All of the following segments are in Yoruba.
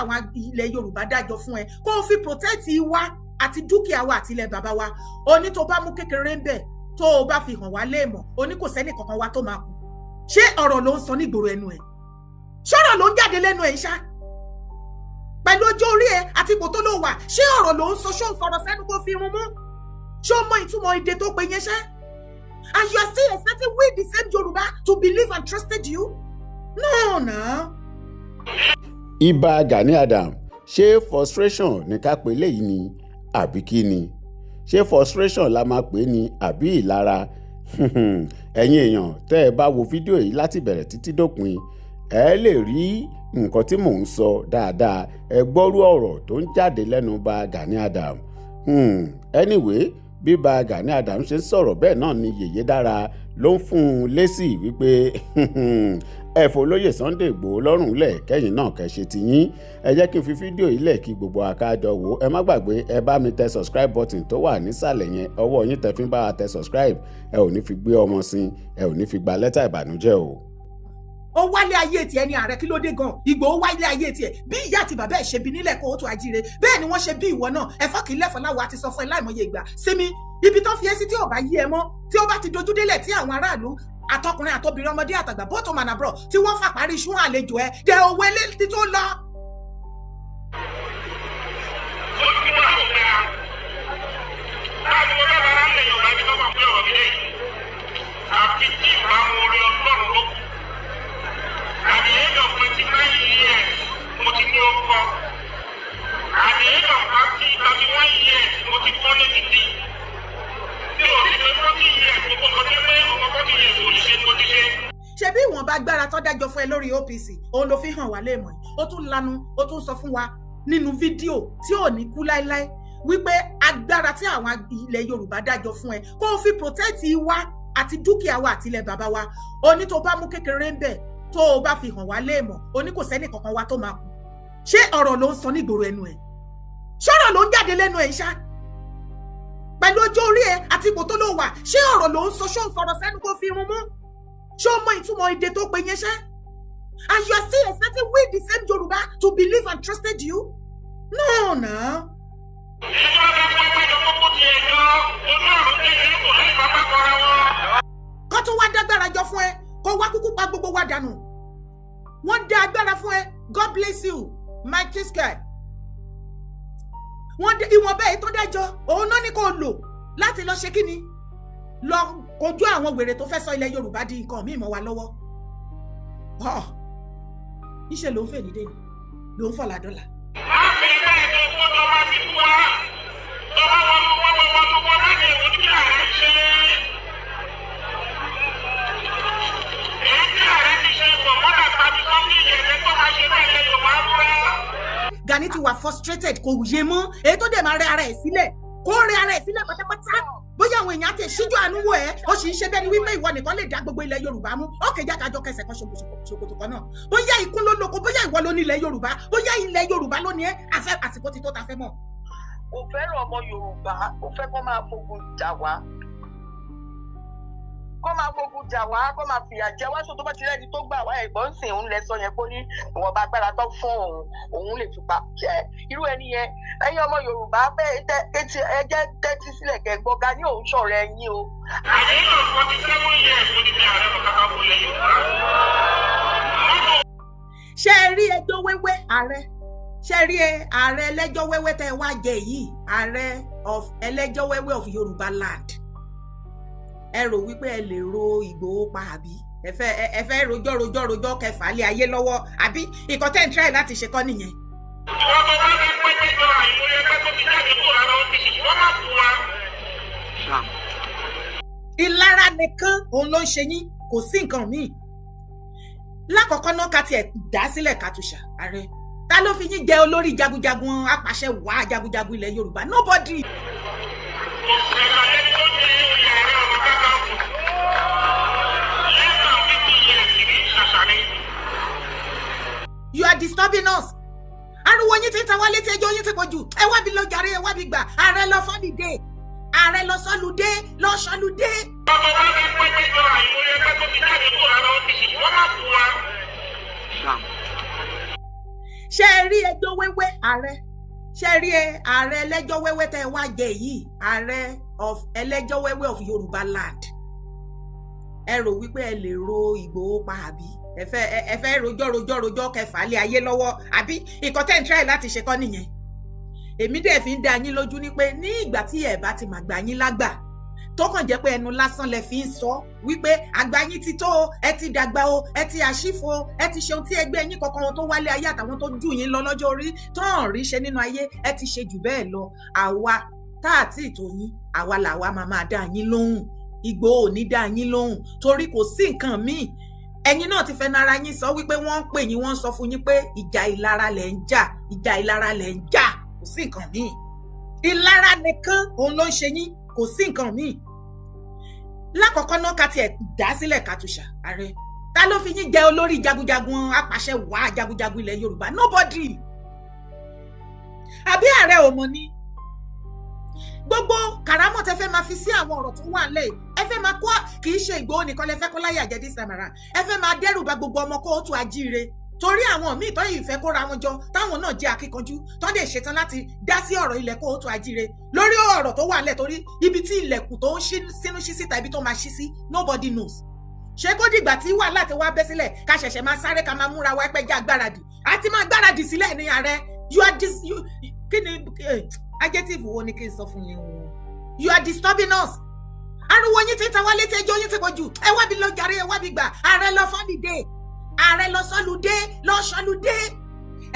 àwọn ilẹ̀ Yorùbá dájọ́ fún ẹ kó o fi protect wa àti dúkìá wa àti ilẹ̀ bàbá wa oní tó bá mú kékeré ń bẹ̀ tó o bá fi hàn wá léèmọ̀ oní kò sẹ́ni kankan wa tó máa kú ṣé ọ̀rọ̀ ló ń sọ nígboro ẹnu ẹ̀ ṣọ́rọ̀ ló ń jáde lẹ́nu ẹ̀ ṣá pẹ̀lú ọjọ́ orí ẹ àti ipò tó ló wà ṣé ọ̀rọ̀ ló ń sọ ṣó ń sọ̀rọ̀ sẹ́nu kó fi irun mú ṣó mọ ìtumọ̀ èdè tó pe yẹn ṣá and you are still expecting we the same Yoruba to believe and trusted you no. Ìbà Gani Adams ṣé frustration ní ká pè léyìí ni àbí kí ni ṣé frustration la máa pè ní àbí ìlara ẹ̀yin èèyàn tẹ́ ẹ bá wo fídíò yìí láti bẹ̀rẹ̀ títí dópin ẹ lè rí nǹkan tí mò ń sọ dáadáa ẹ gbọ́rú ọ̀rọ̀ tó ń jáde lẹ́nu Ìbà Gani Adams anyway bí Ìbà Gani Adams ṣe ń sọ̀rọ̀ bẹ́ẹ̀ náà ni Yèyé Dára ló ń fún un lésì wípé ẹ f'olóyè Sunday Igboho lọ́rùn lẹ̀ kẹ́yìn náà kẹ́ ṣe ti yín ẹ jẹ́ kí n fi fídíò yìí lẹ̀ kí gbogbo àkájọ wò ẹ má gbàgbé ẹ bá mi tẹ subscribe button tó wà nísàlẹ̀ yẹn ọwọ́ yín tẹ fi ń bá wa tẹ subscribe ẹ ò ní fi gbé ọmọ sí ẹ ò ní fi gba lẹ́tà ìbànújẹ́ o. Ó wálé ayé tiẹ̀ ní ààrẹ kí ló dé gan Ìgbòho wálé ayé tiẹ̀ bí ìyá àti bàbá ẹ̀ ṣe bí nílẹ̀ kó tó ajíire bẹ́ẹ̀ ni wọ́n ṣe bí ìwọ náà ẹ̀fọ́ kì í lẹ́fọ́ láwọ̀ àti sọ fún ẹ láìmọye ìgbà sinmi ibi tó fi ẹ́ sí tí ò bá yí ẹ mọ́ tí ó bá ti dojú délẹ̀ tí àwọn aráàlú àtọkùnrin àtobìnrin ọmọdé àtàgbà bó tó mà nàbọ̀ tí wọ́n fà parí iṣu àlejò ẹ dẹ owó eléyìí tó lọ. ṣebí ìwọ̀nba agbára tó dájọ́ fún ẹ lórí OPC òun ló fi hàn wá léèmọ̀ yìí ó tún lanu ó tún sọ fún wa nínú fídíò tí ò ní kú láéláé wípé agbára tí àwọn ilẹ̀ Yorùbá dájọ́ fún ẹ kó o fi protect wa àti dúkìá wa àti ilẹ̀ bàbá wa oní tó bá mú kékeré ń bẹ̀ tó o bá fi hàn wá léèmọ̀ oní kò sẹ́ni kankan wa tó máa kú ṣé ọ̀rọ̀ ló ń sọ nígboro ẹnu ẹ̀ ṣọ́rọ̀ ló ń jáde lẹ́nu ẹ̀ ṣá pẹ̀lú ọjọ́ orí ẹ àti ipò tó ló wà ṣé ọ̀rọ̀ ló ń sọ ṣó ń sọ̀rọ̀ sẹ́nu kó fi irun mú ṣó mọ ìtumọ̀ èdè tó pe yẹn ṣá and you are still expecting we the same Yoruba to believe and trusted you no. kó tó wá dágbára jọ fún ẹ kó wá kúkú pa gbogbo wa dànù wọ́n dá agbára fún ẹ God bless you Mike Tiskay wọ́n dé ìwọ̀nba èyí tó dájọ́ òun náà ní kó lò láti lọ ṣe kíni lọ kojú àwọn wèrè tó fẹ́ sọ ilẹ̀ Yorùbá di nǹkan míì mọ́ wa lọ́wọ́ iṣẹ́ ló ń fẹ́ nídé ni ló ń fọ̀lá dọ́là. Gani ti wà frustrated kò yé mọ́ èyí tó dẹ̀ máa rẹ ara ẹ̀ sílẹ̀ kó rẹ ara ẹ̀ sílẹ̀ pátápátá bóyá àwọn èèyàn àti ìṣíjú àánú wò ẹ́ ó sì ń ṣe bẹ́ẹ̀ ni wípé ìwọ nìkan lè dá gbogbo ilẹ̀ Yorùbá mú ó kẹjá kájọ kẹsẹ̀ kan ṣòkòtò kan náà bóyá ikú ló lóko bóyá ìwọ ló ní ilẹ̀ Yorùbá bóyá ilẹ̀ Yorùbá ló ní ẹ́ àfẹ́ àsìkò ti tó ta fẹ́ mọ̀. Kò fẹ́ràn ọmọ Yorùbá kò fẹ́ kó máa fogun jà wá kó máa fìyà jẹ wá sọ tó bá ti rẹ́ni tó gbà wá ẹ̀gbọ́n sìn òun lẹ sọ yẹn kó ní ìwọ̀nba agbára tó fún òun lè fipá jẹ irú ẹni yẹn ẹ̀yin ọmọ Yorùbá ẹjẹ tẹ́tí sílẹ̀ kẹgbọ́ Gani òun ṣọ̀rọ̀ ẹ̀yin o. àdéhùn 47 years ló ti fi ààrẹ kankan kò lè Yorùbá. ṣé ẹ rí ẹjọ́ wẹ́wẹ́ ààrẹ ṣé ẹ rí ààrẹ ẹlẹ́jọ́ wẹ́wẹ́ tẹ́ wá jẹ yìí ààrẹ of ẹlẹ́jọ́ wẹ́wẹ́ of Yorùbá land ẹ rò wípé ẹ lè ro Ìgbòho pa àbí ẹ fẹ́ rojọ́ kẹfà lé ayé lọ́wọ́ àbí nǹkan tẹ́ ń try láti ṣe kọ́ nìyẹn. ìwọ tó bá fẹ́ pẹ́ jẹjọ àìmọye ẹgbẹ́ tó ti jáde kó rárá ó ti ṣe wọ́n máa fún wa. ìlara nìkan òun ló ń ṣe yín kò sí nǹkan míì lákọ̀ọ́kọ́ náà ká tiẹ̀ dá sílẹ̀ kàtúṣà ààrẹ ta ló fi yín jẹ olórí jagunjagun apàṣẹ wàá jagunjagun ilẹ̀ Yorùbá nobody. You are disturbing us. Ariwo yín ti ta wá létí ẹjọ́ yín ti pọ̀ jù. Ẹ wá bí lọ jàre ẹ wá bí gbà. Ààrẹ lọ fọ́lìdé. Ààrẹ lọ sọ́lùdé. Lọ sọ́lùdé. ọmọ bá fẹ́ pẹ́ jẹjọ àìmọye ẹgbẹ́ tó ti jáde kó rárá ó ti ṣe wọ́n máa fún wa. ṣé ẹ rí ẹjọ́ wẹ́wẹ́ ààrẹ ṣé ẹ rí ààrẹ ẹlẹ́jọ́ wẹ́wẹ́ tẹ́ wá jẹ yìí ààrẹ of ẹlẹ́jọ́ wẹ́wẹ́ of Yorùbá land ẹ rò wípé ẹ lè ro Ìgbòho pa àbí ẹ fẹ́ rojọ́ kẹfà lé ayé lọ́wọ́ àbí nǹkan tẹ́ ń try láti ṣe kọ́ nìyẹn èmi dẹ̀ fi ń dá yín lójú ní pé ní ìgbà tí ẹ bá ti màgbà yín lágbà tó kàn jẹ́ pé ẹnu lásán lẹ fi ń sọ wípé àgbà yín ti tó o ẹ ti dàgbà o ẹ ti àṣìfo ẹ ti ṣe ohun tí ẹgbẹ́ yín kankan tó wálé ayé àtàwọn tó jù yín lọ lọ́jọ́ orí tó hàn rí ṣe nínú ayé ẹ ti ṣe jù bẹ́ẹ̀ lọ àwa tá àti ìtò yín àwa làwa máa dá yín lóhùn Ìgbòho ò ní dá yín lóhùn torí kò sí nǹkan míì ẹ̀yin náà ti fẹ́ nara yín sọ wípé wọ́n ń pè yín wọ́n ń sọ fún yín pé ìjà ìlara lẹ̀ ń jà kò sí nǹkan míì ìlara nìkan òun ló ń ṣe yín kò sí nǹkan míì lákọ̀ọ́kọ́ náà ká tiẹ̀ dá sílẹ̀ kàtúṣà ààrẹ ta ló fi yín jẹ olórí jagunjagun apàṣẹ wàá jagunjagun ilẹ̀ Yorùbá nobody àbí ààrẹ ò mọ̀ ni gbogbo kàrámọ̀ tẹ fẹ́ máa fi sí àwọn ọ̀rọ̀ tó wà lẹ̀ ẹ fẹ́ máa kó kì í ṣe Ìgbòho nìkan lẹ fẹ́ kó láyà jẹ́ this time around ẹ fẹ́ máa dẹ́rù bà gbogbo ọmọ kóòtù ajíire torí àwọn míì tó yìí fẹ́ kóra wọn jọ táwọn náà jẹ́ akíkanjú tó dẹ̀ ṣetán láti dá sí ọ̀rọ̀ ilẹ̀ kóòtù ajíire lórí ọ̀rọ̀ tó wà lẹ̀ torí ibi tí ilẹ̀kùn tó ń ṣí sínú ṣí síta ibi tó máa ṣí sí nobody knows ṣé kó dìgbà tí wàhálà ti wá bẹ́ sílẹ̀ ká ṣẹ̀ṣẹ̀ máa sáré ká máa múra wá pẹ́ já gbáradì àti máa gbáradì sílẹ̀ ní ààrẹ kí ni adjective wo ni kí n sọ fún yín you are disturbing us ariwo yín ti ta wá létí ẹjọ́ yín ti pọ̀ jù ẹ wá bí lọ jàre ẹ wá bí gbà ààrẹ lọ fọ́nìdé ààrẹ lọ sọ́lùdé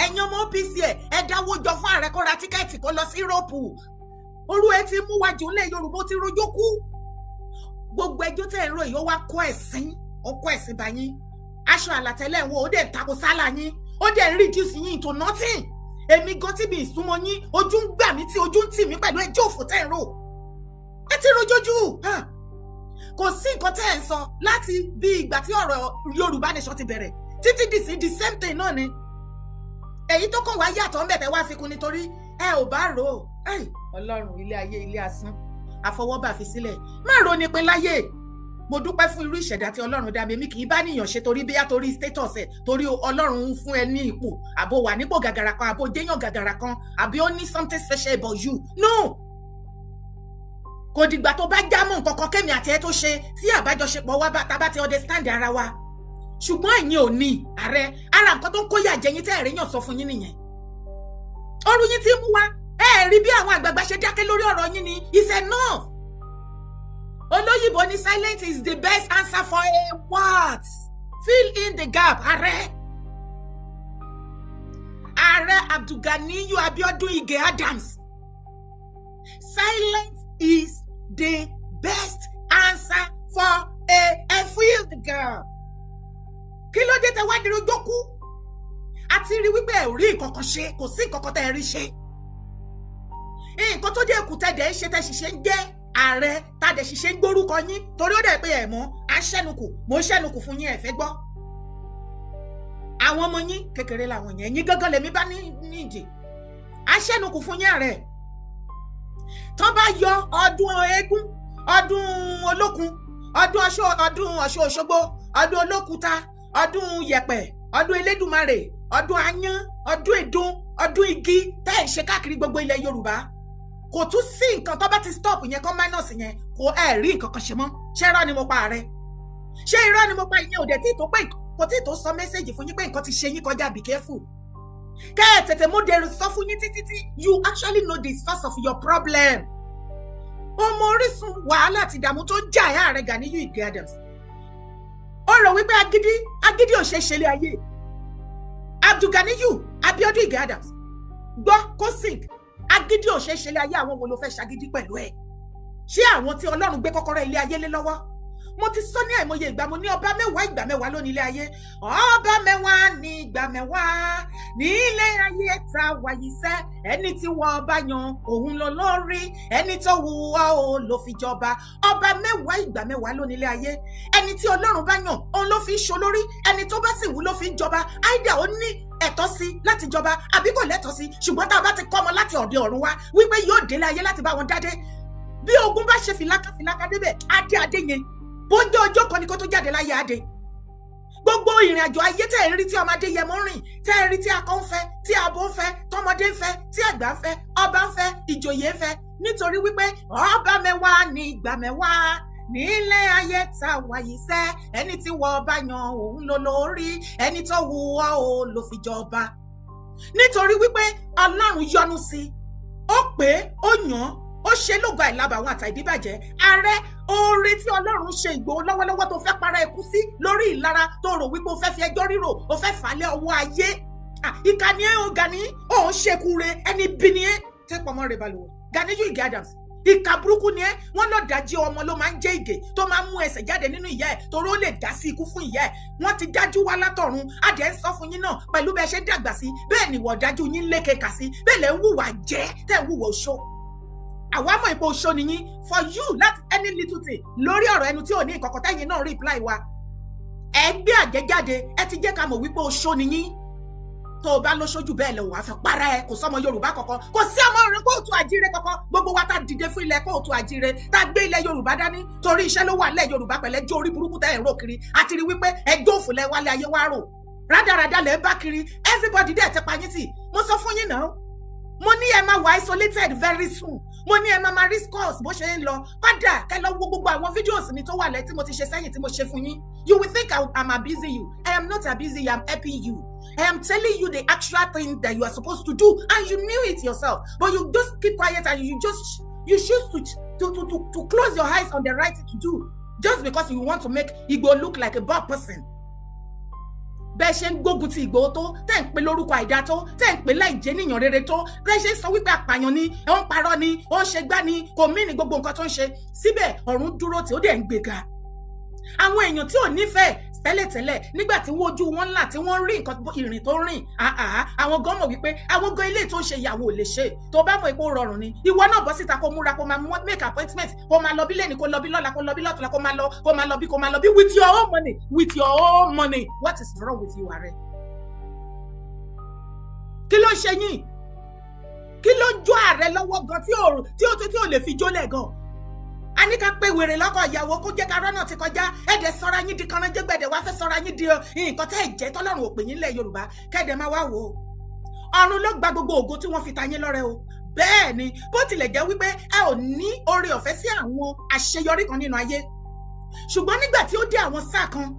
ẹ̀yin ọmọ OPC ẹ dáwó jọ fún ààrẹ kó ra tíkẹ́ẹ̀tì kó lọ sí Europe orú ẹ ti mú wájú ńlẹ̀ Yorùbá ti rojọ́ kú gbogbo ẹjọ́ tẹ̀ ń rò yìí ó wá kó ẹ̀sìn bá yín aṣọ àlàtẹ́lẹ̀ wo ó dẹ̀ tako sálà yín ó dẹ̀ reduce yín into nothing èmi gan tí bí ìsúnmọ́ yín ojú ń gbà mí tí ojú ń tì mí pẹ̀lú ẹjọ́ òfò tẹ̀ ń rò ẹ ti rojójú kò sí nǹkan tẹ́ ẹ̀ ń sọ láti bí ìgbà tí ọ̀rọ̀ Yorùbá nation ti bẹ̀rẹ̀ títí dì sí the same thing náà ni èyí tó kàn wá yàtọ̀ ńbẹ̀ tẹ́ wá fi kún nítorí ẹ ò bá rò ó Ọlọ́run ilé ayé ilé asán àfọwọ́bà fi sílẹ̀ má ro ni pé láyé mo dúpẹ́ fún irú ìṣẹ̀dá tí Ọlọ́run dá mi èmi kì í bá níyàn ṣe torí bíyá torí status ẹ̀ torí Ọlọ́run ń fún ẹ ní ipò àbò wà nípò gàgàrà kan àbò jẹ́yàn gàgàrà kan àbí ó ní something special about you no kò dìgbà tó bá jámọ́ nǹkan kan kémi àti ẹ tó ṣe tí àbájọṣepọ̀ wa bá tá bá ti understand ara wa ṣùgbọ́n ẹ̀yin ò ní ààrẹ ara nǹkan tó ń kóyà jẹyìn tẹ́ ẹ̀rí yàn sọ fún yín nìyẹn ọrú yín ti mú wa ẹ rí bí àwọn àgbààgbà ṣe dákẹ́ lórí ọ̀rọ̀ yín ni it's enough olóyìnbó ní silence is the best answer for a what fill in the gap ààrẹ Abdulganiyu Abiodun Ige Adams silence is the best answer for a fill the gap kí ló dé tẹ wá dúró jókú àti rí wípé ẹ rí nǹkan kan ṣe kò sí nǹkan kan tẹ rí ṣe nǹkan tó dé èkúté dẹ̀ ń ṣe tẹ ṣiṣẹ́ ń jẹ́ ààrẹ tàdé ṣiṣẹ́ ń gbórúkọ yín torí ó dẹ̀ pé ẹ̀ mọ́ aṣẹ́nukù mo ń ṣẹ́nukù fún yín ẹ̀ fẹ́ gbọ́ àwọn ọmọ yín kékeré làwọn yẹn yín gángan lèmi bá nídìí aṣẹ́nukù fún yín ààrẹ tó bá yọ ọdún eégún ọdún olókun ọdún Ọ̀ṣun Òṣogbo ọdún olókùúta ọdún yẹ̀pẹ̀ ọdún elédùmarè ọdún ayán ọdún èdún ọdún igi tẹ́ ẹ̀ ṣe káàkiri gbogbo ilẹ̀ Yorùbá kò tún sí nǹkan tó bá ti stop yẹn kọ́ minus yẹn kò ẹ̀ rí nǹkan kan ṣe mọ́ ṣé irọ́ ni mo pa ààrẹ ṣé irọ́ ni mo pa ìyẹn òde tí tó pé kò tí tó sọ mẹ́sẹ̀gì fún yín pé nǹkan ti ṣe yín kọjá be careful kẹ́ ẹ̀ tètè mú dèrò sọ fún yín títí you actually know the source of your problem ọmọ orísun wàhálà àti ìdààmú tó jà ẹ̀ ààrẹ Ganiyu Ige Adams ó rò wípé agídí ò ṣe ṣẹlẹ̀ ayé Abdulganiyu Abiodun Ige Adams gbọ́ kó sink agídí ò ṣe ṣẹlẹ̀ ayé àwọn wo ló fẹ́ ṣagídí pẹ̀lú ẹ̀ ṣé àwọn tí Ọlọ́run gbé kọ́kọ́rọ́ ilé ayé lé lọ́wọ́ mo ti sọ ní àìmọye ìgbà mo ní ọba mẹ́wàá ìgbà mẹ́wàá lónìí ilé ayé ọba mẹ́wàá ní ìgbà mẹ́wàá ní ilé ayé ta wàyí sẹ́ ẹni tí wọ́n bá yan òun lọ lórí ẹni tó wù ọ́ ò ló fi jọba ọba mẹ́wàá ìgbà mẹ́wàá lónìí ilé ayé ẹni tí Ọlọ́run bá yàn òun ló fi ń ṣolórí ẹni tó bá sì wù ló fi ń jọba áìdá ó ní ẹ̀tọ́ sí láti jọba àbí kò lẹ́tọ̀ọ́ sí ṣùgbọ́n tá a bá ti kọ́ ọmọ láti ọ̀dẹ ọ̀run wá wípé yóò délé ayé láti bá wọn dádé bí ogun bá ṣe fìlákà débẹ̀ adé yẹn bójú ọjọ́ kan ni kó tó jáde láyé adé gbogbo ìrìn àjò ayé tẹ́ ẹ̀ ń rí tí ọmọdé yẹmọ rìn, tẹ́ ẹ̀ rí tí akọ ń fẹ́, tí abo ń fẹ́, tọmọdé ń fẹ́, tí àgbà ń fẹ́, ọba ń fẹ́, ìjòyè ń fẹ́, nítorí wípé ọba mẹ́wàá ní ìgbà mẹ́wàá nílé ayé ta wáyé sẹ́, ẹni tí wọ́n bá yan òun ló lórí, ẹni tó wù ọ́ ò ló fi jọba. Nítorí wípé Ọlọ́run yọ́nú sí, ó pé ó yàn, ó ṣe lógo àìlábàwọ́n àtàìdíbàjẹ́. Ààrẹ oore tí Ọlọ́run ṣe Ìgbòho lọ́wọ́lọ́wọ́ tó fẹ́ para ẹkú sí lórí ìlara tó rò wípé ó fẹ́ fi ẹjọ́ rírò, ó fẹ́ fàálẹ̀ ọwọ́ ayé. Ìkànnì ẹ̀ ó Gani, ó ń ṣekúre ẹni bí ni ẹ́ tẹ́pọ̀ mọ́ rẹ̀ balùwẹ̀. Ganiyu Ige Adams, ìka burúkú ni ẹ́, wọ́n lọ dájí ọmọ ló máa ń jẹ́ ìgè tó máa ń mú ẹsẹ̀ jáde nínú ìyá ẹ̀ torí ó lè dá sí ikú fún ìyá ẹ̀. Wọ́n ti dájú wá látọ̀run, adẹ̀ ń sọ fún yín náà pẹ̀lú bẹ́ẹ̀ ṣe dàgbà sí, bẹ́ẹ̀ ni wọ́n dájú yín lékeka sí, bẹ́ẹ̀ lẹ́ ń wùwà jẹ́ tẹ́ ń wùwà oṣó. Àwa mọ̀ ipò oṣó ni yín, for you láti any little thing lórí ọ̀rọ̀ ẹnu tí ò ní ìkọ̀kọ̀ tẹ́yìn náà reply wa. Ẹ gbé àjẹjáde, ẹ ti jẹ́ ká mọ̀ wípé oṣó ni yín. Tó o bá lóṣojú bẹ́ẹ̀ lọ wàá fẹ́ para ẹ, kò sọmọ Yorùbá kankan, kò sí ọmọ orin kóòtù àjíire kankan. Gbogbo wa tá dìde fún ilẹ̀ kóòtù àjíire, tá gbé ilẹ̀ Yorùbá dání torí iṣẹ́ ló wà nílẹ̀ Yorùbá pẹ̀lẹ́ jó orí burúkú tẹ́ ẹ̀ ń rò kiri, àti rí wípé ẹjọ́ òfòlẹ̀ wálé ayé wá rò. Rádaràdà lẹ́ bá kiri, everybody dẹ̀ ti pa yín tì. Mo sọ fún yín náà, mo ní ẹ máa wà isolated very soon. Mo ní ẹ máa rí scores bó ṣe ń lọ. Padà kẹ́ lọ wo gbogbo àwọn videos mi tó wà lẹ́ tí mo ti ṣe sẹ́yìn tí mo ṣe fún yín. You will think I'm abusing you. I am not abusing you, I'm helping you. I am telling you the actual thing that you are supposed to do, and you knew it yourself. But you just keep quiet and you choose to close your eyes on the right thing to do, just because you want to make Igbo look like a bad person. Bẹ́ẹ̀ ṣe ń gbógun ti Ìgbòho tó, tẹ́ ń pè lórúkọ àìdá tó, tẹ́ ń pè láìjẹ́ níyàn rere tó, bẹ́ẹ̀ ṣe ń sọ wípé àpàyàn ni, ó ń parọ́ ni, ó ń ṣe gbá ni, kò mí ní gbogbo nǹkan tó ń ṣe. Síbẹ̀ ọ̀run dúró tí ó dẹ̀ ń gbéga. Àwọn èèyàn tí ò nífẹ̀ẹ́ tẹ́lẹ̀tẹ́lẹ̀ nígbà tí wọ́n ojú wọn ńlá tí wọ́n rí nǹkan ìrìn tó rìn, àwọn gan mọ̀ wípé àwọn gan ilé tó ń ṣe ìyàwó ò lè ṣe. Tó bá mọ̀ pé ó rọrùn ni, ìwọ náà bọ́ síta kó múra, kó máa make appointment, kó máa lọ bí lẹ́ni, kó lọ bí lọ́la, kó lọ bí lọ́tùnla, kó máa lọ bí with your own money, with your own money. What is wrong with you, Ààrẹ? Kí ló ń ṣe yín? Kí ló ń jó Ààrẹ lọ́wọ́ gan tí ò lè fi jólẹ̀ gan? A ní ká pé wèrè lọ́kọ̀ ìyàwó kó jẹ́ ká rọ́nà ti kọjá, ẹ̀dẹ̀ sọ́ra yín di kanranjẹ́gbẹ̀dẹ̀ wá fẹ́ sọ́ra yín di nǹkan tẹ́ ẹ̀ jẹ́ tọ́lọ́run ò pè yín lẹ̀ Yorùbá, kẹ́ẹ̀dẹ̀ máa wá wò ó. Ọ̀run ló gba gbogbo ògo tí wọ́n fi ta yín lọ́rẹ o. Bẹ́ẹ̀ ni, bó tilẹ̀ jẹ́ wípé ẹ ò ní oore ọ̀fẹ́ sí àwọn àṣeyọrí kan nínú ayé. Ṣùgbọ́n nígbà tí ó dé àwọn sáà kan,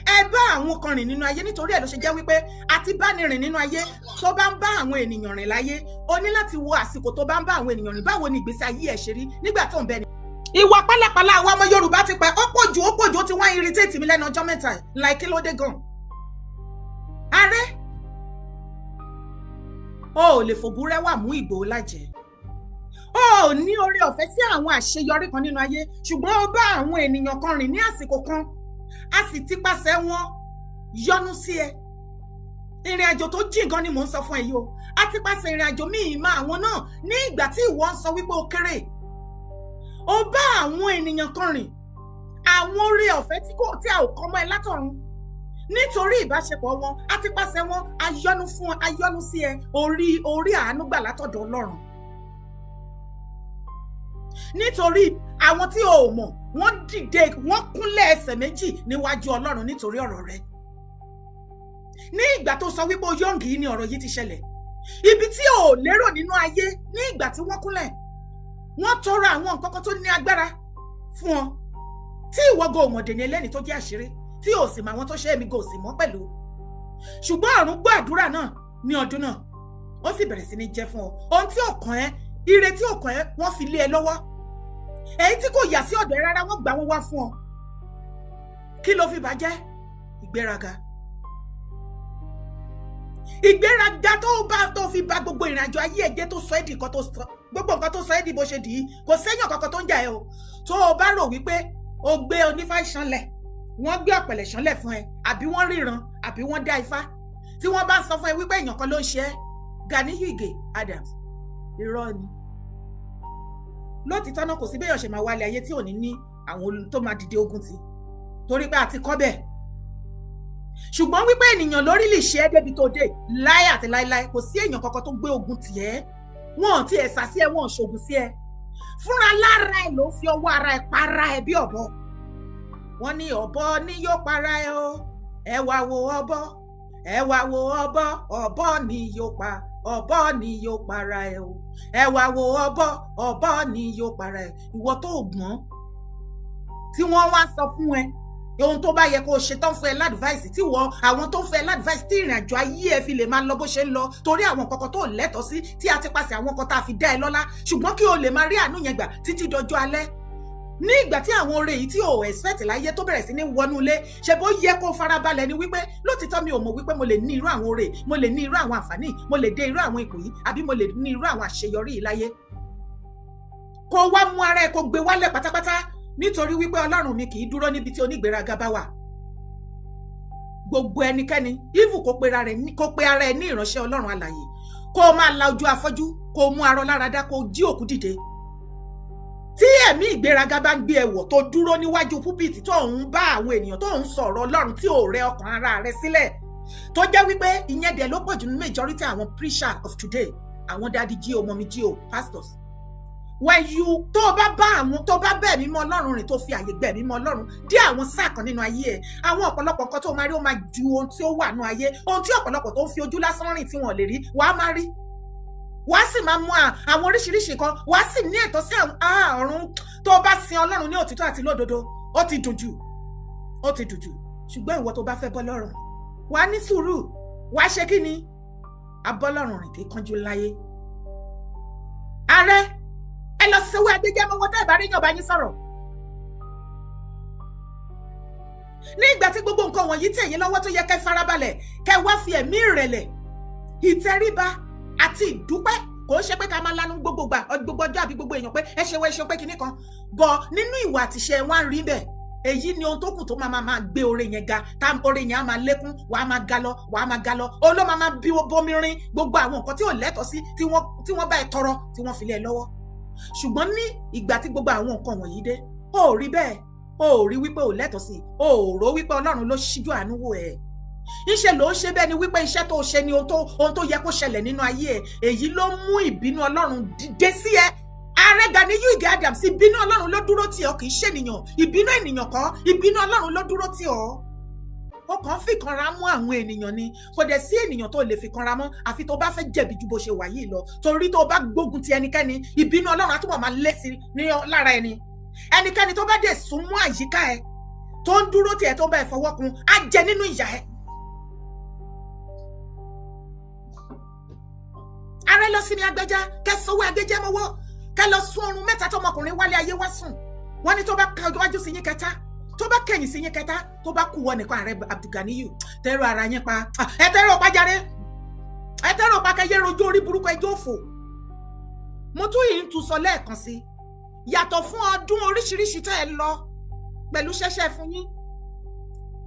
ẹ bá àwọn kan rìn nínú ayé, nítorí ẹ̀ ló ṣe jẹ́ wípé àti bá ní rìn nínú ayé tó bá ń bá àwọn ènìyàn rìn láyé, o ní láti wo àsìkò tó bá ń bá àwọn ènìyàn rìn, báwo ni ìgbésí ayé ẹ̀ ṣe rí nígbà tó ń bẹ ni. Ìwà pálapàla àwọn ọmọ Yorùbá ti pẹ́, ó pọ̀jù ó ti wá irritate mi lẹ́nu ọjọ́ mẹ́ta like kí ló dé gan. Ààrẹ, o ò lè fògùn rẹwà mú Ìgbòho lájẹ. O ò ní oore ọ̀fẹ́ sí àwọn àṣeyọrí kan nínú ayé, ṣùgbọ́n ó bá àwọn ènìyàn kan rìn ní àsìkò kan, a sì ti pàṣẹ wọn yọ́nú sí ẹ. Ìrìn àjò tó jìn gan ni mò ń sọ fún ẹ yìí o. A ti pàṣẹ ìrìn àjò míì máa àwọn náà ní ìgbà tí ìwọ ń sọ wípé ó kéré. Ó bá àwọn ènìyàn kan rìn, àwọn oore ọ̀fẹ́ tí a ò kọ́ mọ́ ẹ látọ̀run. Nítorí ìbáṣepọ̀ wọn, a ti pàṣẹ wọn, ayọ́nú sí ẹ, orí àánú gbà látọ̀dọ̀ Ọlọ́run. Nítorí àwọn tí o ò mọ̀, wọ́n dìde, wọ́n kúnlẹ̀ ẹsẹ̀ méjì níwájú Ọlọ́run nítorí ọ̀rọ̀ rẹ. Ní ìgbà tó sọ wípé yọ̀ǹgì yìí ni ọ̀rọ̀ yìí ti ṣẹlẹ̀. Ibi tí o ò lérò nínú ayé, ní ìgbà tí wọ́n kúnlẹ̀, wọ́n tọrọ àwọn nǹkan kan tó ní agbára fún ọ tí ìwọ go mọ̀dé ní ẹlẹ́ni tó jẹ́ àṣírí tí ò sì mọ àwọn tó ṣe èmi go sì mọ́ pẹ̀lú. Ṣùgbọ́n ọ̀run gbọ́ àdúrà náà ní ọdún náà, ó sì bẹ̀rẹ̀ sí ní jẹ́ fún ọ. Ohun tí ò kàn ẹ́, ire tí ò kàn ẹ́, wọ́n fi lé ẹ lọ́wọ́. Èyí tí kò yà sí ọ̀dọ̀ ẹ rárá, wọ́n gbà wọ́n wá fún ọ. Kí ló fi bàjẹ́? Ìgbéraga. Ìgbéraga tó fi bà gbogbo ìrìnàjò ayé ẹ̀jẹ̀ tó sọ ẹ́ di nǹkan tó sọ, gbogbo nǹkan tó sọ ẹ́ di bó ṣe dì í, kò séyàn kankan tó ń jà ẹ́ o. Tó o bá rò wípé o gbé onífá ìṣánlẹ̀, wọ́n gbé ọ̀pẹ̀lẹ̀ ṣánlẹ̀ fún ẹ, àbí wọ́n ríran, àbí wọ́n dá ifá, tí wọ́n bá sọ fún ẹ wípé èèyàn kan ló ń ṣe ẹ́, Ganiyu Ige Adams, irọ́ ni. Lótìtọ́ náà kò sí béèyàn ṣe máa wálé ayé tí ò ní àwọn tó máa dìde ogun ti, torí pé àti kọ́ bẹ́ẹ̀. Ṣùgbọ́n wípé ènìyàn lórí lè ṣe é débi tó dé láyé àti láíláí, kò sí èèyàn kankan tó gbé ogun tì ẹ́. Wọ́n ti ẹ̀sà sí ẹ, wọ́n ṣògùn sí ẹ. Fúnra lára ẹ ló fi ọwọ́ ara ẹ para ẹ bí ọ̀bọ. Wọ́n ní ọ̀bọ ní yóò para ẹ o, ẹ wá wo ọ̀bọ, ẹ wá wo ọ̀bọ, ọ̀bọ ni yóò pa, ọ̀bọ ni yóò para ẹ o. Ẹ wá wo ọ̀bọ, ọ̀bọ ni yóò para ẹ. Ìwọ tó gbọ́n tí wọ́n wá sọ fún ẹ ohun tó bá yẹ kó ṣe tán fún ẹ ládvice, tí wọ́n àwọn tó ń fún ẹ ládvice tí ìrìn àjò ayé ẹ fi lè máa lọ bó ṣe ń lọ torí àwọn kọ̀ọ̀kan tó lẹ́tọ̀ọ́ sí tí a ti pàṣẹ àwọn kan tá a fi dá ẹ lọ́lá, ṣùgbọ́n kí o lè máa rí àánú yẹn gbà títí dọjọ́ alẹ́. Ní ìgbà tí àwọn oore yìí tí o expect láyé tó bẹ̀rẹ̀ sí ní wọnú ilé, ṣe bó yẹ kó farabalẹ̀ ni wípé lótìtọ́ mi ò mọ̀ wípé mo lè ní irú àwọn oore, mo lè ní irú àwọn àǹfààní, mo lè dé irú àwọn ipò yìí, àbí mo lè ní irú àwọn àṣeyọrí yìí láyé. Kó wá mú ara ẹ kó gbé wálẹ̀ pátápátá, nítorí wípé Ọlọ́run mi kì í dúró níbi tí onígbéraga bá wà. Gbogbo ẹnikẹ́ni even kó pe ara ẹ ní ìránṣẹ́ Ọlọ́run alààyè, kó máa la ojú afọ́jú, kó mú arọ láradá, kó jí òkú dìde. Tí ẹ̀mí ìgbéraga bá ń gbé ẹ̀wọ̀ tó dúró níwájú púpìtì tó ń bá àwọn ènìyàn tó ń sọ̀rọ̀ Ọlọ́run tí ò rẹ ọkàn ara rẹ sílẹ̀, tó jẹ́ wípé ìyẹn dẹ̀ ló pọ̀jù ní majority àwọn preacher of today, àwọn daddy G.O. mommy G.O. pastors. When you tó bá bẹ́ẹ̀ mímọ́ Ọlọ́run rìn tó fi àyè gbẹ̀ mímọ́ Ọlọ́run dé àwọn sáà kan nínú ayé ẹ̀, àwọn ọ̀pọ̀lọpọ̀ nǹkan tó máa rí ó máa ju ohun tí ó wà nínú ayé, ohun tí ọ̀pọ̀lọpọ̀ tó ń fi ojú lásán rìn tí wọ́n lè rí wàá máa rí. Wàá sì máa mú àwọn oríṣiríṣi kan, wàá sì ní ẹ̀tọ́ sí ọ̀run tó bá sin Ọlọ́run ní òtítọ́ àti lódodo. Ó ti dùn jù, ó ti dùn jù. Ṣùgbọ́n ìwọ tó bá fẹ́ bọ́ lọ́rùn, wàá ní sùúrù, wàá ṣe kí ni? Abọ́lọ́run rìn kì í kánjú láyé. Ààrẹ, ẹ lọ sẹ́wọ́ agbẹjẹ́mọ́wọ́ tẹ́ ìbá rí yàn bá yín sọ̀rọ̀. Ní ìgbà tí gbogbo nǹkan wọ̀nyí tẹ̀ yín lọ́wọ́ tó yẹ kẹ́ farabalẹ̀, kẹ́ wá fi ẹ̀mí ìrẹ̀lẹ̀, ìtẹríba àti ìdúpẹ́, kò ṣe pé ká máa lanu gbogbo ọjọ́ àbí gbogbo èèyàn pé ẹ ṣe pé kinní kan, bọ̀ nínú ìwà àtìṣe wá ń rí bẹ́ẹ̀. Èyí ni ohun tó kù tó máa gbé oore yẹn ga, tá oore yẹn á máa lékún, wàá máa ga lọ, wàá máa ga lọ. Ó ló máa bí bomi rin gbogbo àwọn nǹkan tí ò lẹ́tọ̀ọ́ sí tí wọ́n bá ẹ tọrọ tí wọ́n fi lé ẹ lọ́wọ́. Ṣùgbọ́n ní ìgbà tí gbogbo àwọn nǹkan wọ̀nyí dé, ó rí bẹ́ẹ̀, ó rí wípé ò lẹ́tọ̀ọ́ sí, ó rò wípé Ọlọ́run ló ṣíjú àánú wò ẹ́. Iṣẹ́ ló ṣe bẹ́ẹ̀ ni wípé iṣẹ́ tó ṣe ni ohun tó yẹ kó ṣẹlẹ̀ nínú ayé ẹ̀. Èyí ló mú ìbínú Ọlọ́run dé sí ẹ. Ààrẹ Gàníyù Ìgè Adams, ìbínú Ọlọ́run ló dúró tì ọ́, kì í ṣe ènìyàn. Ìbínú ènìyàn kọ́, ìbínú Ọlọ́run ló dúró tì ọ́. Ó kàn fi kanra mú àwọn ènìyàn ni, kò dẹ̀ sí ènìyàn tó lè fi kanra mọ́ àfi tó bá fẹ́ jẹ̀bi ju bó ṣe wà yìí lọ. Torí tó bá gbógun ti ẹnikẹ́ni, ìbínú Ọlọ́run á túbọ̀ máa lé sí ní lára ẹni. Ẹnikẹ́ni tó bá dẹ̀ sún mọ́ àyíká ẹ, tó ń dúró tì ẹ, tó bá ẹ fọwọ́ kun, á jẹ nínú ìyà ẹ. Ààrẹ lọ sí ní agbẹjá, kẹ́ sọwọ́ agbẹjẹ́mọ́wọ́, kẹ́ lọ sún oorun mẹ́ta tọmọkùnrin wálé ayé wá sùn. Wọ́n ní tó bá ka wájú sí yín kẹta, tó bá kẹ̀yìn sí yín kẹta, tó bá kú wọ nìkan Ààrẹ Abdulganiyu, tẹ́rọ ara yín pa. Ẹ tẹ́rọ pa jàre, ẹ tẹ́rọ pa kẹyẹ rojú orí burúkú ẹjọ́ òfò. Mo tún yìí ń tún sọ lẹ́ẹ̀kan sí, yàtọ̀ fún ọdún oríṣiríṣi tẹ́ ẹ lọ pẹ̀lú ṣẹ́ṣẹ́ fún yín,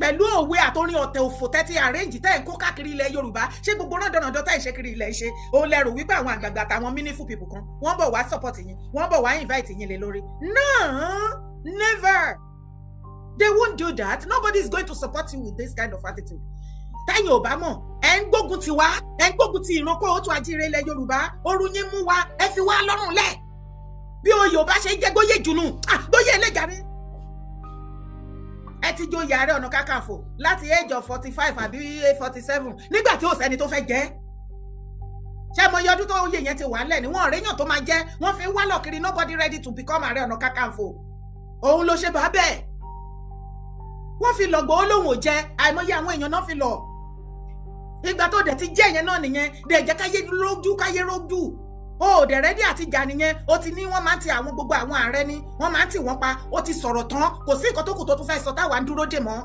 pẹ̀lú òwe àtòrin ọ̀tẹ̀ òfò tẹ́tí àrẹ́ǹjì tẹ́ ẹ̀ ń kó káàkiri ilẹ̀ Yorùbá, ṣé gbogbo náà dọ̀nàdọ́ tẹ́ ẹ̀ ṣe kiri ilẹ̀ ṣe òun lẹ́rù wípé àwọn àgbààgbà àtàwọn meaningful people kan wọ́n bọ̀ wá support yín, wọ́n bọ̀ wá invite yín lé lórí. No, never. They won't do that. Nobody is going to support you with this kind of attitude. Tẹ́yìn ò bá mọ̀, ẹ̀ ń gbógun ti wá, ẹ̀ ń gbógun ti ìrànkó òtún àjíire ilẹ̀ Yorùbá, oru yín mú wa, ẹ fi wá lọ́rùn lẹ̀. Bí oyè ò bá ṣe jẹ́ gbóyè jùnú, gbóyè ẹlẹ́jàre. Ẹ ti joyè Ààrẹ Ọ̀nà Kakanfò láti age of 45 àbí 47 nígbà tí ò sẹ́ni tó fẹ́ jẹ́. Ṣé mo yọ ọdún tó oyè yẹn ti wà lẹ̀ ni wọ́n réyàn tó máa jẹ́, wọ́n fi wá lọ kiri, nobody ready to become Ààrẹ Ọ̀nà Kakanfò. Òun ló ṣe bá bẹ́ẹ̀. Wọ́n fi lọ gbọ́ olóhùn ò jẹ́, àìmọye àwọn èèyàn náà fi lọ. Ìgbà tó dẹ̀ ti jẹ́ yẹn náà nìyẹn, dẹ̀ jẹ́ káyé rójú. Ó dẹ̀ rẹ́dí àti jà nìyẹn, ó ti ní wọ́n máa ń ti àwọn gbogbo àwọn ààrẹ ni, wọ́n máa ń tì wọ́n pa, ó ti sọ̀rọ̀ tán, kò sí nǹkan tó kù tó tún fẹ́ sọ táwa ń dúró dè mọ́.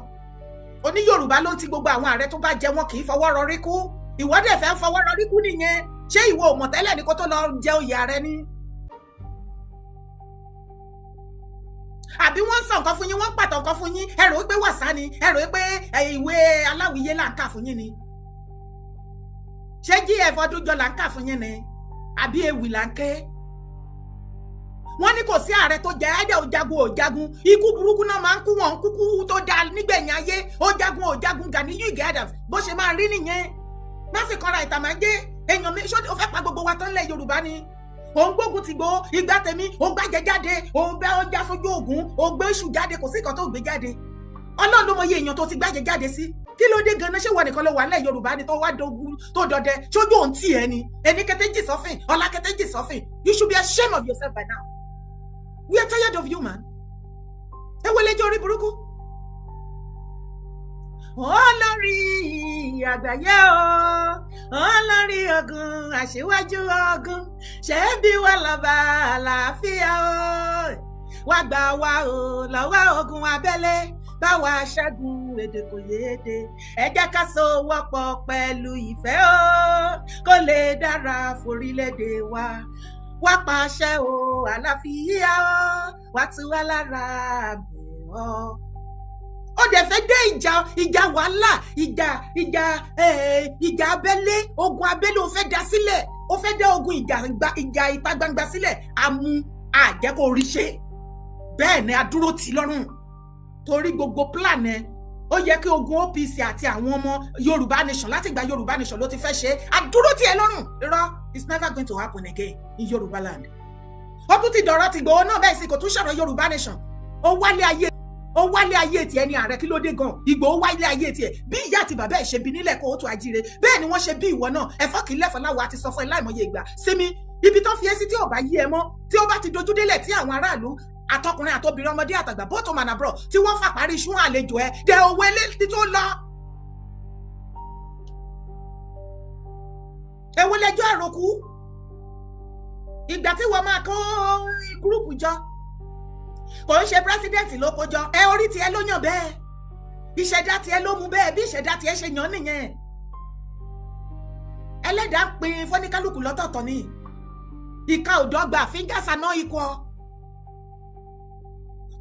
Oní Yorùbá ló ń ti gbogbo àwọn ààrẹ tó bá jẹ wọn kì í fọwọ́ rọrí kú. Ìwọ dẹ̀ fẹ́ fọwọ́ rọrí kú nìyẹn. Ṣé ìwọ ò mọ̀ tẹ́lẹ̀ ní kó tó lọ jẹ oyè ààrẹ ni? Àbí wọ́n sọ nǹkan fún yín, wọ́n pàtó nǹkan fún yín, ẹ rò pé wàsá ni, ẹ rò pé ìwé aláwìyé là ń kà fún yín ni? Ṣé GF Ọdúnjọ là ń kà fún yín ni? Àbí ewì là ń ké? Wọ́n ní kò sí ààrẹ tó jẹ ẹ̀dẹ̀ ò jagun, ikú burúkú náà máa ń kú, wọn kúkú tó da nígbẹ̀yìn ayé, ó jagun Gàníyù Ìgè Adams bó ṣe máa rí nìyẹn. Má fi kanra ìtàmájé, èèyàn mi ṣó fẹ́ pa gbogbo wa tán lẹ̀ Yorùbá ni. Òun gbógun ti gbó, ìgbà tèmi, òun gbàjẹ́ jáde, òun bẹ́ ó já sójú ògún, ó gbé èṣù jáde, kò sí nǹkan tó gbé jáde. Ọlọ́run ló mọ iye èèyàn tó ti gbàjẹ́ jáde sí. kí ló dé ganan ṣé wọ́n nìkan ló wà nílẹ̀ Yorùbá ni tó wá dogun tó dọdẹ ṣojú òun tì ẹ́ ni ẹni kẹtẹ́jì sọ́fìn ọ̀la kẹtẹ́jì sọ́fìn you should be ashamed of yourself by now we are tired of you man ẹ wọlé jẹ́ orí burúkú. Olórí àgbáyé o olórí ogun aṣíwájú ogun ṣé bí wà lọ́ba àlàáfíà o wá gbà wá o lọ́wọ́ ogun abẹ́lé báwa ṣẹ́gun èdè kò yéde ẹ jẹ́ ká sowọ́pọ̀ pẹ̀lú ìfẹ́ o kó lè dára forílẹ̀-èdè wa wá pàṣẹ o àlàáfíà o wá tú wá lára bẹ̀ ọ́. Ó dẹ̀ fẹ́ dé ìjà wàhálà ìjà abẹ́lé ogun abẹ́lé ó fẹ́ dá sílẹ̀ ó fẹ́ dá ogun ìjà ìta gbangba sílẹ̀ àmú àjẹkò rí ṣe bẹ́ẹ̀ ni adúró tì lọ́rùn torí gbogbo plan ẹ ó yẹ kí ogun OPC àti àwọn ọmọ Yorùbá nation láti gba Yorùbá nation ló ti fẹ́ ṣe adúró tì ẹ lọ́rùn irọ́ it's never going to happen again in Yorùbá land. Ó tún ti dọ̀rọ̀ ti Ìgbòho náà bẹ́ẹ̀ sì kò tún ṣọ̀rọ̀ Yorùbá nation ó wálé ayé tiẹ̀ ní ààrẹ kí ló dé gan Ìgbòho wálé ayé tiẹ̀ bí ìyá àti bàbá ẹ̀ ṣe bí nílẹ̀ kó o tó ajíire bẹ́ẹ̀ ni wọ́n ṣe bí ìwọ náà ẹ̀fọ́ kì í lẹ́fọ́ láwọ̀ àti sọ fún ẹ láìmọye ìgbà sinmi ibi tó fi ẹ́ sí tí ò bá yí ẹ mọ́ tí ó bá ti dojú délẹ̀ tí àwọn aráàlú àtọkùnrin àtobìnrin ọmọdé àtàgbà bọ́tò mànàbọ̀ tí wọ́n fàparí iṣu àlejò ẹ dẹ owó eléyìí tó lọ. Èwo lẹjọ́ àròkù ìgbà tí wọ́n máa kó gúrùpù jọ kò ń ṣe pírẹsidẹ́ǹtì ló kó jọ ẹ orí tiẹ̀ ló yàn bẹ́ẹ̀ ìṣẹ̀dá tiẹ̀ ló mú bẹ́ẹ̀ bí ìṣẹ̀dá tiẹ̀ ṣe yàn nìyẹn ẹlẹ́dàá ń pín fọ́níkálùkù lọ́tọ̀ọ̀tọ̀ ni ìka òdọ́gba fingers are not equal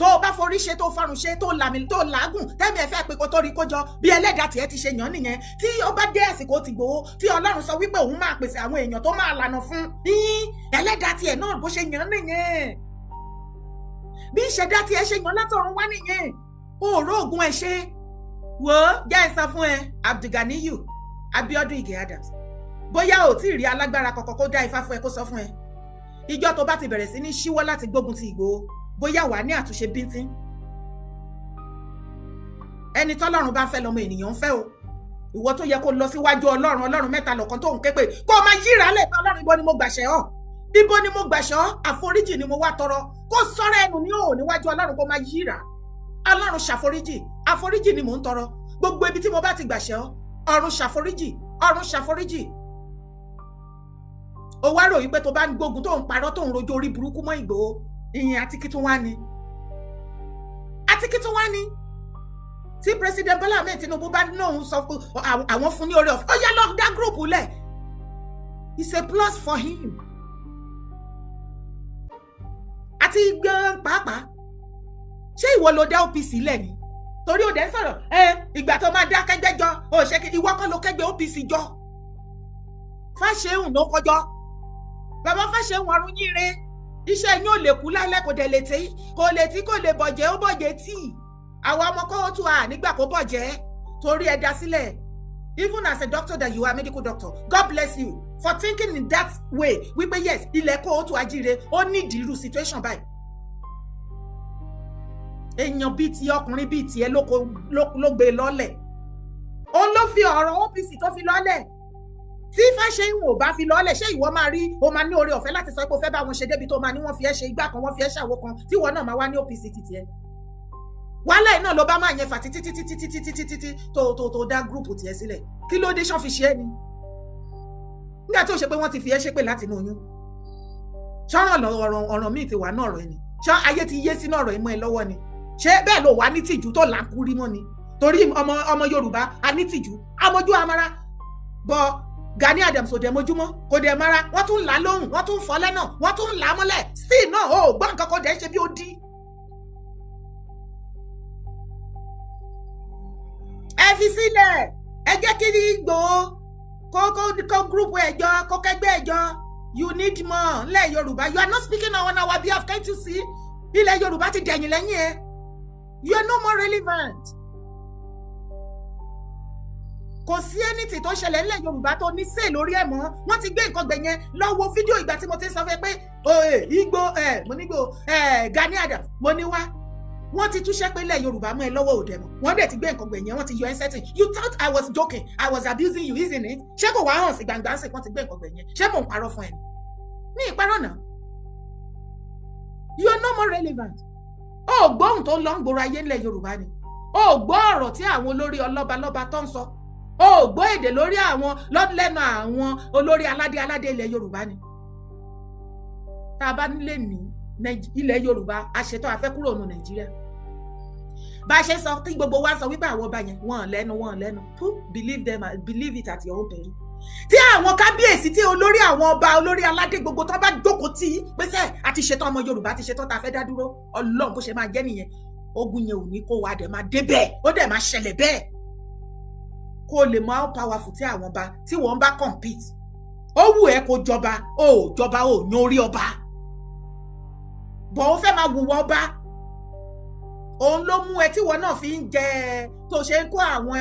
tó o bá forí ṣe tó farun ṣe tó làmì tó làágùn tẹ́mi ẹ̀ fẹ́ pé kó tó rí kó jọ bí ẹlẹ́dàá tiẹ̀ ti ṣe yàn nìyẹn tí ó bá dé àsìkò ti Ìgbòho tí Ọlọ́run sọ wípé òun máa pèsè àwọn èèyàn tó máa lànà fún yín ẹlẹ́dàá tiẹ̀ náà bó ṣe yàn nìyẹn bí ìṣẹ̀dá tiẹ̀ ṣe yàn látọ̀run wá nìyẹn òòró ògùn ẹ̀ ṣe wò ó jẹ́ ẹ sọ fún ẹ Abdulganiyu Abiodun Ige Adams bóyá ò tí ì rí alágbára kọ̀ọ̀kan kó dá ifá fún ẹ kó sọ fún ẹ ìjọ tó bá ti bẹ̀rẹ̀ sí ní ṣíwọ́ láti gbógun ti Ìgbòho bóyá wà ní àtúnṣe bíntín ẹni tọ́lọ́run bá ń fẹ́ lọ́mọ ènìyàn ń fẹ́ o ìwọ tó yẹ kó lọ síwájú Ọlọ́run mẹ́ta lọ́kan tó ń ké pé kó o máa yíra lẹ̀ pé Ọlọ́run ibo ni mo gbàṣẹ́ ọ́ ibo ni mo gbàṣẹ́ ọ́ àforíjì ni mo wá tọrọ kó sọ̀rọ̀ ẹnu ní òun níwájú Ọlọ́run kó máa yíra Ọlọ́run ṣàforíjì àforíjì ni mò ń tọrọ gbogbo ibi tí mo bá ti gbàṣẹ́ ọ́ ọ̀run ṣàforíjì ó wá rò wípé tó bá ń gbógun tó ń parọ́ tó ń rojọ́ orí burúkú mọ́ Ìgbòho ìyẹn àti kí tún wá ní tí president Bola Ahmed Tinubu bá náà sọ pé àwọn fún ní oore ọ̀fẹ́ ó yá lọ dá gúrùpù lẹ̀ it's a plus for him àti gbọ́n pàápàá ṣé ìwọ ló dá OPC lẹ̀ ni torí ó dẹ̀ sọ̀rọ̀ ìgbà tó máa dá kẹgbẹ́ jọ ó ṣe kí ìwọ kọ́ ló kẹgbẹ́ OPC jọ Fáṣẹ̀hùn ló kọjọ́ bàbá Fáṣẹ̀hùn ọ̀run yíre iṣẹ́ yín ò lè kú lálẹ́ kò dẹ̀ lè tí kò lè bọ̀jẹ́ ó bọ̀jẹ́ tí àwa ọmọ kóòtù à nígbà kó bọ̀jẹ́ torí ẹ dá sílẹ̀ even as a doctor that you are medical doctor God bless you for thinking in that way wípé yes ilẹ̀ kóòtù ajíire ó nídìí irú situation báyìí èèyàn bíi ti ọkùnrin bíi tiẹ̀ ló gbé lọ́lẹ̀ ó ló fi ọ̀rọ̀ OPC tó fi lọ́lẹ̀ tí Fáṣẹ̀hùn ò bá fi lọ́lẹ̀ ṣé ìwọ máa rí o máa ní oore ọ̀fẹ́ láti sọ pé o fẹ́ bá wọn ṣe débi tó máa ní wọ́n fi ẹ́ ṣe igbá kan wọ́n fi ẹ́ ṣàwo kan tí ìwọ náà máa wá ní OPC títí ẹ wálẹ̀ náà ló bá máa yẹn fà títí tó dá gúrùpù tiẹ̀ sílẹ̀ kí ló dé ṣán fi ṣe é ni nígbà tó ṣe pé wọ́n ti fi ẹ́ ṣépè láti inú oyún ṣọ́ràn ọ̀ràn míì ti wà náà ọ̀rọ̀ ẹni ṣọ́ ayé ti yé sínú ọ̀rọ̀ ìmọ̀ ẹ lọ́wọ́ ni ṣé bẹ́ẹ̀ ló wà ní tìjú tó làkúrí mọ́ ni torí ọmọ Yorùbá a ní tìjú amójú amara bọ́ Gani Adams ò dẹ̀ mojúmọ́ kò dẹ̀ mara wọ́n tún là á lóhùn wọ́n tún fọ́ lẹ́nà wọ́n tún là á mọ́lẹ̀ still náà ó gbọ́ nǹkan kan dẹ̀ ṣe bí ó dí. ẹ fi sílẹ̀ ẹ jẹ́ kí Ìgbòho kó gúrùpù ẹ̀jọ́ kó kẹgbẹ́ ẹ̀jọ́ you need more ilẹ̀ Yorùbá you are not speaking on our behalf can't you see ilẹ̀ Yorùbá ti dẹ̀yìn lẹ́yìn ẹ you are no more relevant. Kò sí ẹnìtì tó ṣẹlẹ̀ nílẹ̀ Yorùbá tó ní sè lórí ẹ̀ mọ́ wọ́n ti gbé nǹkan gbẹ̀yẹn lọ wo fídíò ìgbà tí mo ti sọ fẹ́ pé Ìgbò mo nígbò Gani Adams mo ní wá wọ́n ti túṣẹ́ pé ilẹ̀ Yorùbá mọ́ ẹ lọ́wọ́ òde mọ́ wọ́n dẹ̀ ti gbé nǹkan gbẹ̀yìn wọ́n ti yọ ẹ́ sẹ́tìn. You thought I was joking, I was abusing you, isn't it? Ṣé kò wá hàn sí gbangba sí wọ́n ti gbé nǹkan gbẹ̀yìn? Ṣé mò ń parọ́ fún ẹ ni? Ní ìparọ́ náà, you are no more relevant. Ó gbóhùn tó lọ ń gbòòrò ayé ńlẹ̀ Yorùbá ni. Ó gbọ́ ọ̀rọ̀ tí àwọn olórí ọlọ́balọ́ba tó ń sọ. Ó gbọ́ èdè lórí àwọn lẹ́nu àwọn olórí aládé ilẹ̀ Yorùbá ni. Tá a bá nílé ní ilẹ̀ Yorùbá àṣetọ́ afẹ́ kúrò nù Nàìjíríà. Bá a ṣe sọ tí gbogbo wa sọ wípé àwọn ọba yẹn wọ́n lẹ́nu. Believe them, believe it at your own peril. Tí àwọn kábíyèsí tí olórí àwọn ọba olórí aládé gbogbo tó bá jókòó tí pèsè àti ṣetán ọmọ Yorùbá ti ṣetán tá a fẹ́ dá dúró Ọlọ́run bó ṣe máa jẹ́ nìyẹn. Ogun yẹn ò ní kó wa dẹ̀ máa dé bẹ́ẹ̀ ó dẹ̀ máa ṣẹlẹ̀ bẹ́ẹ̀ kó lè mọ how powerful tí àwọn ọba tí wọ́n bá compete. Ó wù ẹ́ kó jọba ó yan orí ọba bọ̀ ó fẹ́ máa wùwọ́ ọba òun ló mú ẹ tí wọ́n náà fi ń jẹ tó ṣe ń kó àwọn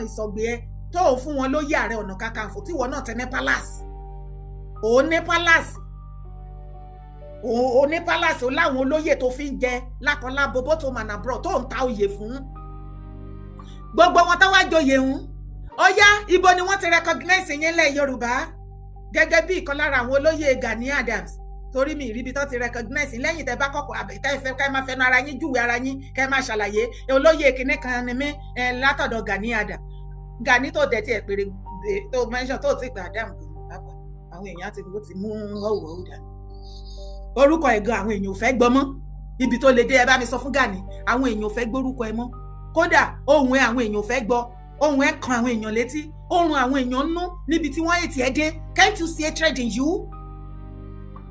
ìsọ̀gbé ẹ tó ò fún wọn lóyè Ààrẹ Ọ̀nà Kakanfò tí wọ́n náà tẹ ní palace òun ní palace òun ní palace ó láwọn olóyè tó fi ń jẹ lákọlábo bó tó mànà bro tó ń ta oyè fún gbogbo wọn tó wá joyè ń ó yá ibo ni wọ́n ti recognize yín lẹ̀ Yorùbá gẹ́gẹ́ bí ìkan lára àwọn olóyè Gani Adams torí mi ìríbi tó ti recognize lẹ́yìn tẹ́ bá kọ́kọ́ àbẹ̀tẹ́ ìfẹ́ ká máa fẹnu ara yín júwe ara yín ká máa ṣàlàyé olóyè kìnní kan ni mí látọ̀dọ̀ Gani Adams Gani tó dẹ̀ tí ẹ̀ pèrè tó mention tó ti pè Adam pàápàá àwọn èèyàn ti mú ọ̀wọ̀ ọ̀dà orúkọ ẹ̀gan àwọn èèyàn ò fẹ́ gbọ́ mọ́ ibi tó lè dé ẹ bá mi sọ fún Gani àwọn èèyàn ò fẹ́ gbórúkọ ẹ mọ́ kódà ohùn ẹ àwọn èèyàn ò fẹ́ gbọ́ ohùn ẹ kan àwọn èèyàn létí ohùn àwọn èèyàn nú níbi tí wọ́n ètì ẹ dé can't you see a trade in you?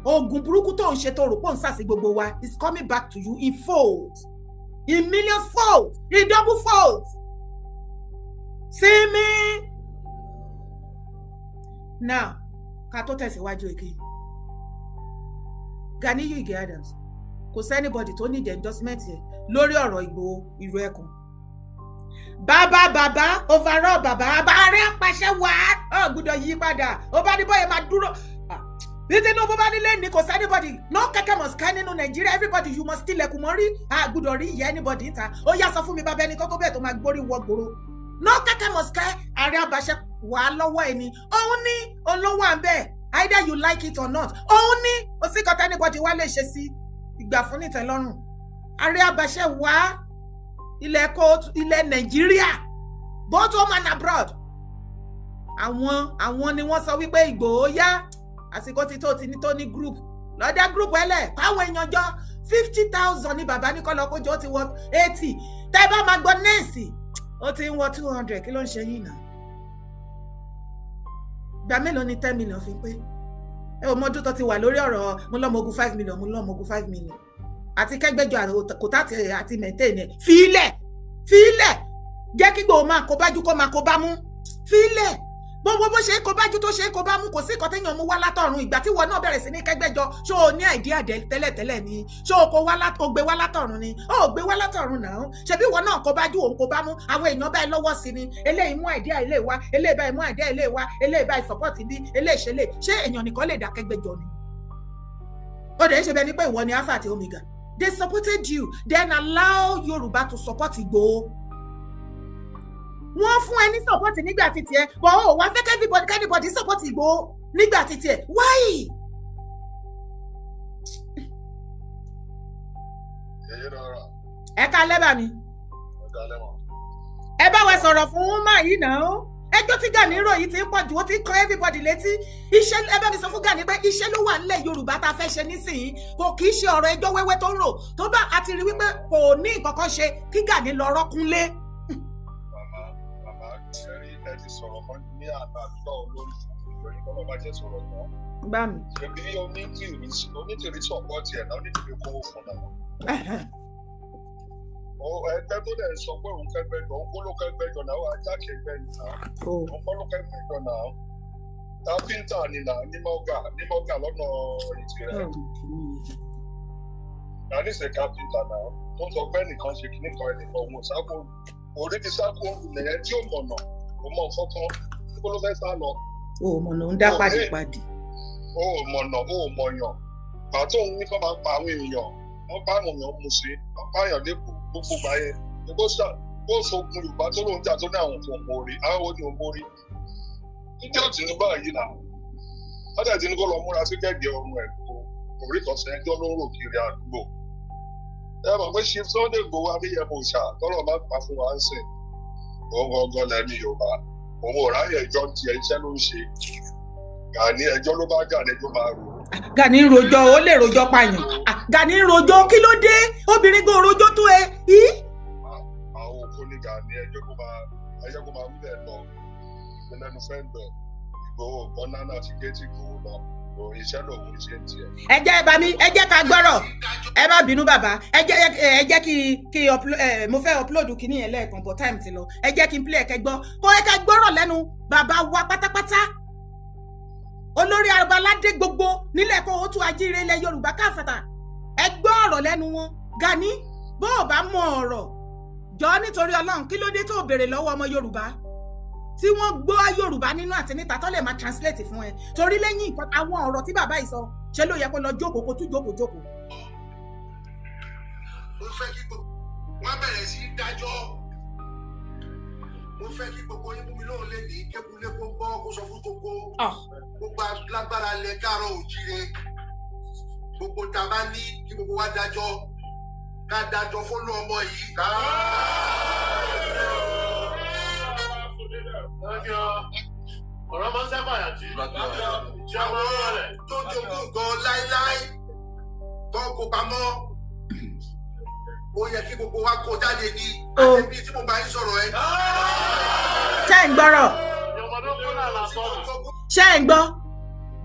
Ogun burúkú tó ń ṣe tó rò pọ̀ ń sàsí gbogbo wa is coming back to you in folds, in millions folds, in double folds. See me? Now, ká tó tẹ̀síwájú again. Ganiyu Ige Adams, kò sí anybody tó need endorsement yẹn lórí ọ̀rọ̀ Ìgbòho ìró ẹkùn. Bàbá, overall bàbá rẹ̀ pàṣẹ wá, ó gbọ́dọ̀ yí padà, ó bá ní bọ́yẹ̀ máa dúró. Bíbí inú bó bá nílé ní kò sí anybody, no kẹ́kẹ́ must ká nínú Nàìjíríà, everybody you must still ẹkùn mọ́ rí, gbọ́dọ̀ rí ìyá anybody níta, ó yá sọ fún mi bàbá ẹni kọ́kọ́ bẹ́ẹ̀ tó máa gbórí wọ gbòòrò. No kẹ́kẹ́ must ká ààrẹ àbàṣẹ wà lọ́wọ́ ẹni, òun ní olówó à ń bẹ̀, either you like it or not, òun ní ó sì kọ́ta anybody wá lè ṣe sí ìgbà fún nìtẹ́lọ́rùn. Ààrẹ àbàṣẹ wà ilẹ̀ Nàìjíríà, both home and abroad. Àwọn ni wọ́n sọ wípé Ìgbòho yá àsìkò tí tó ti ní tó ní group lọ́dá group ẹlẹ̀ káwọn èèyàn jọ 50,000 ní bàbá ní kọ́lọ́kójọ́ ó ti wọ 80 tẹ́ bá máa gbọ́ nẹ́ẹ̀sì ó ti ń wọ 200 kí ló ń ṣe yìí náà gbà mélòó ni 10 million fi pé ẹ ò mọ́dún tó ti wà lórí ọ̀rọ̀ mo lọ́mọ ogun 5 million mo lọ́mọ ogun 5 million àti kẹ́gbẹ́jọ kòtà àti maintain ẹ̀ fílẹ̀ jẹ́ kí Ìgbòho máa kó bájú kó máa kó bá mú fílẹ̀ gbogbo bó ṣe kó bájú tó ṣe kó bá mú kò sí nǹkan téèyàn mú wá látọ̀run ìgbà tí wọn náà bẹ̀rẹ̀ sí ní kẹ́gbẹ́jọ ṣó o ní àìdíà tẹ́lẹ̀tẹ́lẹ̀ ni ṣó o gbé wá látọ̀run ni ó gbé wá látọ̀run náà ṣebí wọn náà kó bájú òun kó bá mú àwọn èèyàn báyìí lọ́wọ́ sí ni eléyìí mú àìdíà ilé wa eléyìí báyìí mú àìdíà ilé wa eléyìí báyìí support bí eléyìí ṣe lè ṣé èèyàn nìkan lè dá kẹ́gbẹ́jọ ni ó dẹ̀ ṣe bẹ́ẹ̀ ni pé ìwọ ni alpha àti omega they supported you then allow Yorùbá to support Ìgbòho wọ́n fún ẹ ní support nígbà títí ẹ but ó wá fẹ́ kẹ́nìbọ̀dì support Ìgbòho nígbà títí ẹ why? ẹ ká lẹ́bàá mi ẹ bá wa sọ̀rọ̀ fún woman yìí náà ẹjọ́ tí Gani ròyìn ti ń pọ̀ jù ó ti ń kọ́ everybody létí iṣẹ́ ẹ bá mi sọ fún Gani pé iṣẹ́ ló wà nílẹ̀ Yorùbá tá a fẹ́ ṣe nísìnyí kò kì í ṣe ọ̀rọ̀ ẹjọ́ wẹ́wẹ́ tó ń rò tó bá àti rí wípé kò ní nǹkan kan ṣe kí Gani lọ rọ́kúnlé. Ẹ̀rí ẹ ti sọ̀rọ̀ kan ní àtàtọ̀ olórí ìròyìn kọ́ ló bá jẹ́ sọ̀rọ̀ náà. Bá mi. Ṣèbí onítìrí sọ̀pọ̀ tiẹ̀ náà onítìrí kówó fún náà. Ẹgbẹ́ tó dẹ̀ sọ pé òun kẹgbẹ́jọ òun kó ló kẹgbẹ́jọ náà wà á jáde ẹgbẹ́ nìta. Òun kọ́ ló kẹgbẹ́jọ náà. Káfíńtà ni nà ní mọ́gà lọ́nà ìtìrẹ́. Gani ṣe káfíńtà náà tó sọ pé nìkan ṣe kíní kan ẹnìkan òun ò sáko orí ti sáko nìyẹn tí ò mọ̀nà ò mọ̀ fọ́kàn níbo ló fẹ́ sá lọ. O mọ̀nà ń dá pàdépàdé. O mọ̀nà o mọ̀yàn pàtó òun ní kọ́ máa pa àwọn èèyàn wọ́n bá àwọn èèyàn mu sí wọ́n bá èèyàn lẹ́kọ̀ọ́ gbogbo gbà yẹn ó sọgun Yorùbá tó lóun jà tó ní àwọn kan mórí àwọn ni ò mórí níjẹ́ òtí ní báyìí náà wọ́n dẹ̀ ti ní kó lọ múra sí kẹ́gẹ́ ọrùn ẹ̀ orí tọ̀sẹ̀ ẹjọ́ ló ń rò kiri àdúgbò ẹ mọ̀ pé ṣe Sunday Igboho Adéyẹmọ Òòṣà tọ́lọ̀ máa pa fún wa ń sìn òun gangan lẹ́nu Yorùbá òun ò ráyè ẹjọ́ ti iṣẹ́ ló ń ṣe Gani ẹjọ́ ló bá Gani ẹjọ́ máa rò. Gani ń rojọ́ ó lè rojọ́ pààyàn Gani ń rojọ́ kí ló dé obìnrin gan rojọ́ tó ẹ yìí. àwọn òkú ní Gani ẹjọ́ kó máa wúlẹ̀ lọ lẹ́nu fẹ́ǹdọ̀ Ìgbòho bọ́nánà àti géètì Ìgbòho lọ iṣẹ́ lòun ṣe ń tiẹ̀. ẹ jẹ́ ká gbọ́rọ̀ ẹ má bínú bàbá ẹ jẹ́ kí mo fẹ́ upload kìíní yẹn lẹ́ẹ̀kan but time ti lọ ẹ jẹ́ kí n play ẹ̀kẹ́ gbọ́ kó ẹ ká gbọ́rọ̀ lẹ́nu bàbá wa pátápátá olórí Arúbaládé gbogbo nílẹ̀ kó o tún ajíire ilẹ̀ Yorùbá káfàtà ẹ gbọ́ ọ̀rọ̀ lẹ́nu wọn Gani bó o bá mọ ọ̀rọ̀ jọ nítorí Ọlọ́run kí ló dé tó béèrè lọ́wọ́ ọmọ Yorùbá tí wọ́n gbọ́ Yorùbá nínú àti níta tó lè máa translate fún ẹ torí lẹ́yìn àwọn ọ̀rọ̀ tí bàbá yìí sọ ṣe ló yẹ kó lọ jókòó kó tún jókòó. mo fẹ́ kí wọ́n bẹ̀rẹ̀ sí í dájọ́ mo fẹ́ kí gbogbo yín bùnmi lóun lè ní kékulé kó gbọ́ kó sọ fún gbogbo gbogbo lágbára lẹ káàárọ̀ òjíire gbogbo tá a bá ní kí gbogbo wa dájọ́ ká dájọ́ fọ́nà ọmọ yìí. ọ̀rọ̀ máa ń sábà yàtí tó jogún gan láíláí tó kó pamọ́ ó yẹ kí gbogbo wa kó jáde ní àtẹ̀bí tí mo bá yín sọ̀rọ̀ ẹ. ṣé ń gbọ́rọ̀ ṣé ń gbọ́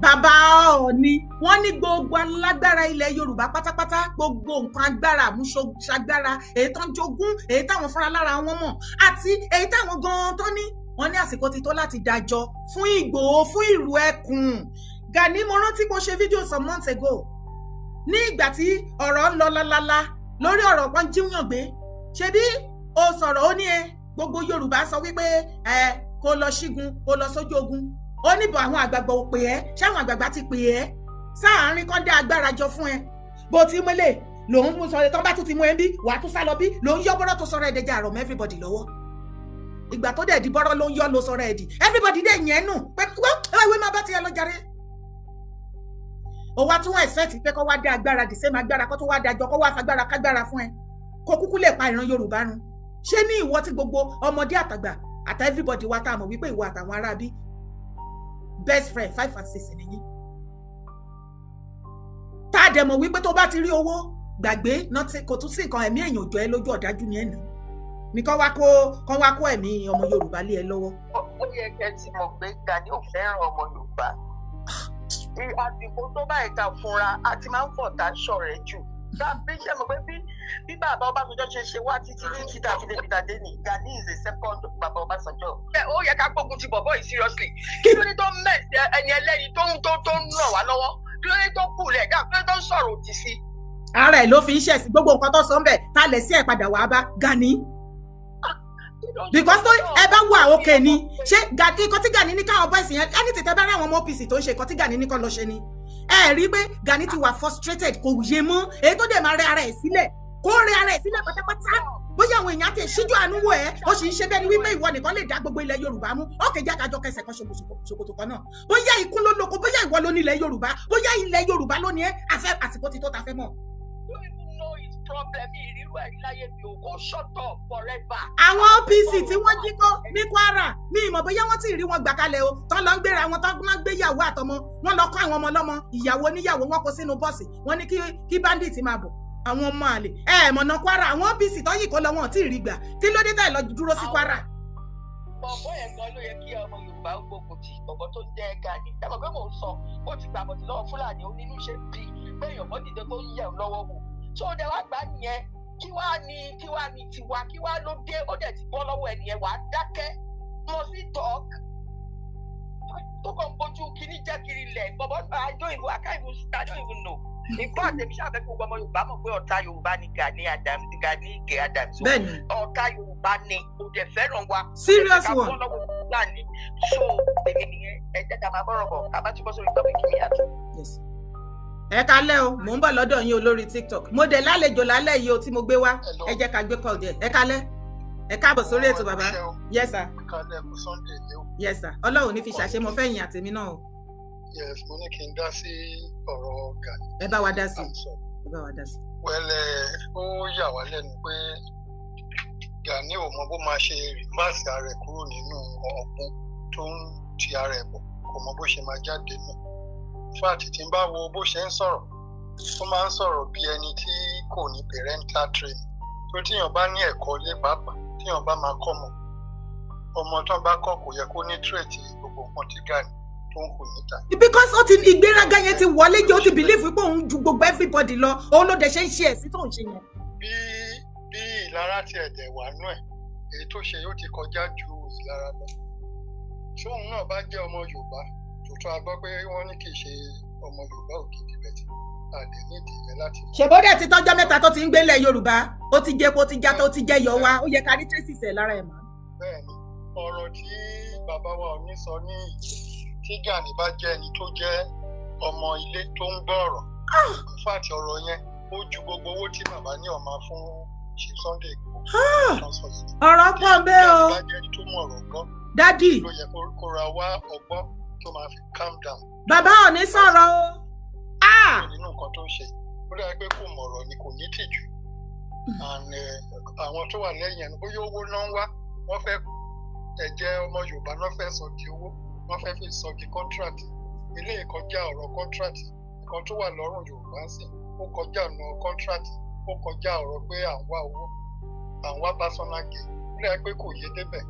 bàbá Ọọ̀ni wọ́n ní gbogbo alágbára ilẹ̀ Yorùbá pátápátá gbogbo nǹkan agbára àmúṣagbára èyí tó ń jogún èyí táwọn fúnra lára wọn mọ̀ àti èyí táwọn gan-an tó ní wọ́n ní àsìkò ti tó láti dájọ́ fún Ìgbòho fún ìlú ẹkùn Gani mo rántí mo ṣe fídíò some months ago ní ìgbà tí ọ̀rọ̀ ń lọ lálálá lórí ọ̀rọ̀ wọn jíwọ̀n gbé ṣebí o sọ̀rọ̀ ó ní gbogbo Yorùbá sọ wípé kó lọ ṣígun kó lọ sójú ogun ó níbo àwọn àgbààgbà ò pè ẹ́ ṣáwọn àgbààgbà ti pè ẹ́ sáàárín kan dá agbára jọ fún ẹ bó ti mọ́lẹ̀ lòun mú sọ̀rọ̀ tó bá tún ti mú ẹ bí wàá tún sá lọ bí lòun yọ bọ́rọ̀ tó sọ̀rọ̀ ẹ̀dẹ̀jà àrọ̀ mọ́ everybody lọ́wọ́ ìgbà tó dẹ̀ di bọ́rọ̀ ló ń yọ ló sọ̀rọ̀ ẹ̀dì everybody dẹ̀ yẹn nù pé ìwé máa bá tiẹ̀ lọ jàre. ó wá tún expect pé kó wá dá agbára dì sẹ́mi agbára kó tó wá dájọ́ kó wá fagbára kágbára fún ẹ kó kúkú lè pa ìran Yorùbá run ṣé ní ìwọ tí gbogbo ọmọdé àtàgbà àtà everybody wa tá a mọ̀ wípé ìwọ àtàwọn aráabí best friend 5 and 6 nìyí tá a dẹ̀ mọ̀ wípé tó bá ti rí owó gbàgbé kò tún sí nǹkan ẹ̀mí èèyàn òjò ẹ lójú ọ̀dájú ni ẹ̀ nà ní kán wá kó ẹ̀mí ọmọ Yorùbá lé ẹ lọ́wọ́. ó yẹ kẹ́ ti mọ̀ pé Gani ò fẹ́ràn ọmọ Yorùbá àsìkò tó bá ìta fúnra àti máa ń fọ̀tá ṣọ̀rẹ́ jù bí ṣe mọ̀ pé bí bàbá Ọbásanjọ́ ṣe wá títí tàbí débi tàdé ní Gani is a second bàbá Ọbásanjọ́. ó yẹ ká gbógun ti bọ̀bọ̀ yìí seriously kí ló ní tó mẹ́sì ẹni ẹlẹ́ni tó ń ràn wá lọ́wọ́ kí ló ní tó kù lẹ̀ kí ló ní tó ń sọ̀rọ̀ òdì sí. ara ẹ̀ ló fi ń ṣẹ̀sìn gbogbo nǹkan tó sọ ń bẹ̀ tá lẹ̀ sí ẹ̀ padà wá bá Gani because tó ẹ bá wà òkè ni ṣé nǹkan tí Gani ní káwọn bọ́ìsì yẹn ẹni tètè bá ráwọn ọmọ OPC tó ń ṣe nǹkan tí Gani ní kan lọ ṣe ni ẹ rí i pé Gani ti wà frustrated kò yé mọ́ èyí tó dẹ̀ máa rẹ ara ẹ̀ sílẹ̀ kó rẹ ara ẹ̀ sílẹ̀ pátápátá bóyá àwọn èèyàn àti ìṣíjú àánú wò ẹ́ ó sì ń ṣe bẹ́ẹ̀ ni wípé ìwọ nìkan lè dá gbogbo ilẹ̀ Yorùbá mú ókè jákàjọ kẹsẹ̀ kan ṣòkòtò kan náà bóyá ikú ló lóko bóyá ìwọ ló ní ilẹ̀ Yorùbá bóyá ilẹ̀ Yorùbá ló ní ẹ́ àfẹ́ àsìkò ti tó ta fẹ́ mọ̀. àwọn OPC tí wọ́n jí kó ní Kwara ní ìmọ̀ bóyá wọ́n ti rí wọn gbà kalẹ̀ o tán lọ ń gbéra wọn tán máa ń gbé ìyàwó àtọmọ wọn lọ kọ́ àwọn ọmọ lọ́mọ ìyàwó níyàwó wọn kó sínú bọ́ọ̀sì wọn ní kí bandit máa bọ̀ àwọn ọmọ àlè mọ̀nà Kwara àwọn OPC tó yìí kó lọ wọn ò tí ì rí gbà kí ló dé táì lọ dúró sí Kwara. bọ̀bọ̀ yẹn gan ló yẹ kí ọmọ Yorùbá gbógun ti bọ̀bọ̀ tó jẹ́ Gani ẹ mọ̀ pé mò ń sọ ó ti gbàgbọ́ ti lọ́wọ́ Fúlàní onínú ṣe bí pé èèyàn mọ́ dìde tó ń yẹ̀ lọ́wọ́ wò tó dẹ wá gbà nìyẹn kí wàá ní tiwa kí wàá ló dé ó dẹ̀ ti bọ́ lọ́wọ́ ẹnìyẹn wàá dákẹ́ mo sì talk tó kàn bójú kíní jẹ́ kiri lẹ̀ bọ̀bọ̀ I don't even know ìgbọ́ àtẹ̀mí ṣàfẹ́ gbogbo ọmọ Yorùbá mọ̀ pé ọ̀tá Yorùbá ni Gani Ige Adams ọ̀tá Yorùbá ni kò dẹ̀ fẹ́ràn wa serious one so èmi nìyẹn ẹ jẹ́ ká máa bọ̀rọ̀ bọ̀ ká bá ti bọ́ sórí tọ́pìkì mi àtọ̀. ẹ kálẹ́ o mò ń bọ̀ lọ́dọ̀ yín olórí TikTok mo dẹ̀ lálejò lálẹ́ yìí o tí mo gbé wá ẹ jẹ́ ká gbé call díẹ̀ ẹ kálẹ́ ẹ káàbọ̀ sórí ètò bàbá yes sir yes sir ọlọ́run ní fi ṣàṣe mo fẹ́ yìn àtẹ̀mí náà o. yes mo ní kí n dá sí ọ̀rọ̀ Gani. ẹ bá wa dá sí ẹ bá wa dá sí. wẹ́lẹ̀ ó yà wá lẹ́nu pé Gani ò mọ bó máa ṣe rìmáàsì ara ẹ̀ kúrò nínú ọ̀gbun tó ń ti ara ẹ̀ bọ̀ kò mọ bó ṣe máa jáde náà. fáàtì tí ń bá wo bó ṣe ń sọ̀rọ̀ ó máa ń sọ̀rọ̀ bí ẹni tí kò ní parental training tó tíyàn bá ní ẹ̀kọ́ lé pàápàá tíyàn bá máa kọ́ ọmọ tó bá kọ́ kò yẹ kó ní tírèètì gbogbo nǹkan tí Gani tó ń kù níta. because ó ti ìgbéraga yẹn ti wọlé jẹ́ ó ti believe pé òun ju gbogbo everybody lọ òun ló dẹ̀ ṣe ń ṣe ẹ̀ sí tó ń ṣe yẹn. bí ìlara ti ẹ̀dẹ̀ wà nú ẹ̀ èyí tó ṣe yóò ti kọjá ju ìlara lọ. ṣóun náà bá jẹ́ ọmọ Yorùbá tòótọ́ a gbọ́ pé wọ́n ní kì í ṣe ọmọ Yorùbá ògidì bẹ̀tì àdé nídìí yẹn láti. ṣèbódé ti tọ́jọ́ mẹ́ta tó ti ń gbélé Yorùbá ó ti jẹ́ epo ti já tó ti jẹ́ yọ wá ó yẹ ká rí tracy ẹ̀ lára ẹ̀ mọ́. bẹ́ẹ̀ni ọ̀rọ̀ tí bàbá wa Ọọ̀ni sọ ní tí Gani bá jẹ́ ẹni tó jẹ́ ọmọ ilé tó ń gbọ́ ọ̀rọ̀ fàtí ọ̀rọ̀ yẹn ó ju gbogbo owó tí bàbá ní ọ̀ma fún ṣe Sunday ọ̀rọ̀ pọ̀ bẹ́ẹ̀ o bá jẹ́ ẹni tó mú ọ̀rọ̀ gbọ́ dádì ló yẹ kó ra wá ọgbọ́n tó máa fi calm down. bàbá Ọọ̀ni sọ̀rọ̀ o. nínú nǹkan tó ń ṣe ó dára pé kò mọ̀rọ̀ ni kò ní tìjú and àwọn tó wà lẹ́yìn ẹnu bóyá owó náà ń wá wọ́n fẹ́ ẹ̀jẹ̀ ọmọ Yorùbá náà fẹ́ sọ di owó wọ́n fẹ́ fi sọ di contract ilé ìkọjá ọ̀rọ̀ contract nǹkan tó wà lọ́rùn Yorùbá ń sìn ó kọjá ọ̀nà contract ó kọjá ọ̀rọ̀ pé à ń wá owó à ń wá personal gain ó dára pé kò yé débẹ̀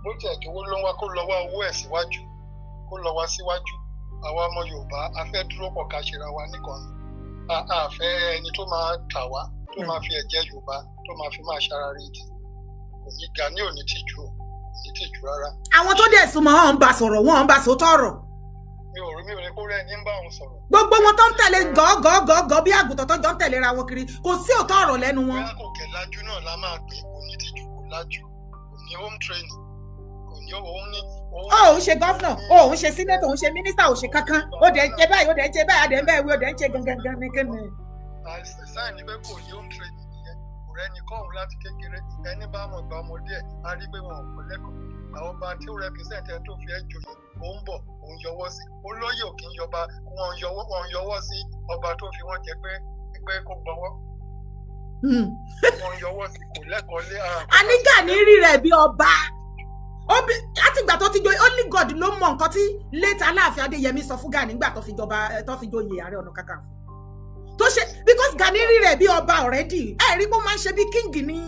bó tiẹ̀ tó owó ló ń wá kó lọ wá owó ẹ̀ síwájú kó lọ wá síwájú àwa ọmọ Yorùbá a fẹ́ dúró pọ̀ ká ṣera wa nìkan a fẹ́ ẹni tó máa tà wá tó máa fi ẹ̀jẹ̀ Yorùbá tó máa fi máa ṣara rí ti kò ní Gani ò ní tìjú rárá. àwọn tó dẹ̀ súnmọ́ wọn ń bá sọ̀rọ̀ wọn ń bá sòótọ́ ọ̀rọ̀. mi ò rí kó rẹ̀ ní bá òun sọ̀rọ̀. gbogbo wọn tó ń tẹ̀lé gọ́gọ́gọ́gọ́ bí àgùntàn tó jọ ń tẹ̀lé ra wọn kiri kò sí òótọ́ ọ̀rọ̀ lẹ́nu wọn. bóyá kò kẹ̀ lájú náà la máa pè kò ní tìjú kò lájú kò ní home training kò ní òun ní. ó ń ṣe gọ́fúnà ó ń ṣe sínétọ̀ ó ń ṣe mínísítà ó ṣe kankan ó dẹ̀ ń jẹ báyìí ó dẹ̀ ń jẹ báyìí adẹ̀ ń bẹ́ẹ̀ wí ó dẹ̀ ń ṣe gangan ní kíni. sáà ní pé kò ní home training nìyẹn kò rẹ́ni kọ́hún láti kékeré ẹni bá mọ̀ gba ọmọdé ẹ̀ á rí pé wọn ò kọ́ lẹ́kọ̀ọ́ àwọn ọba tí ó represent ẹ tó fi ẹ joyè ó ń bọ̀ òun yọwọ́ sí olóyè ò kì í yọba wọn yọwọ́ sí ọba tó fi wọ́n jẹ pé kó gbọ́wọ́ wọn yọwọ́ sí kò lẹ́kọ̀ọ́ lé ara. a ní Gani rí rẹ̀ bí ọba láti ìgbà tó ti joyè only God ló mọ nǹkan tí late Aláàfin Adéyẹmí sọ fún Gani nígbà tó fi joyè Ààrẹ Ọ̀nà Kakanfò tó ṣe because Gani rí rẹ̀ bí ọba already ẹ rí bó máa ń ṣe bí king ni.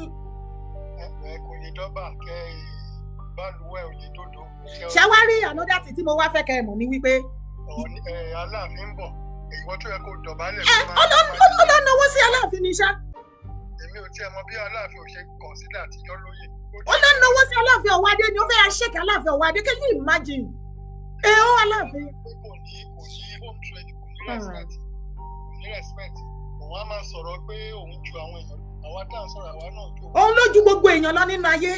ẹ kò lè dọ́bà kẹ́ ẹ báluwẹ̀ òye dòdò. ṣé wá rí another thing tí mo wá fẹ́ kẹ́ ẹ mọ̀ ní wípé. Aláàfin ń bọ̀ èyí tó yẹ kó dọ̀bálẹ̀. ọlọ́nàwó sí Aláàfin ní sá. èmi ò tiẹ̀ mọ bí Aláàfin ò ṣe consider àtijọ́ lóye. ọlọ́nàwó sí Aláàfin Ọ̀wádé ni ó fẹ́ ṣèkì Aláàfin Ọ̀wádé can you imagine. ó Aláàfin. kò ní home training kò ní respect òun á máa sọ̀rọ̀ pé òun ju àwọn èèyàn àwa tá à ń sọ̀rọ̀ àwa náà ju. òun ló ju gbogbo èèyàn lọ nínú ayé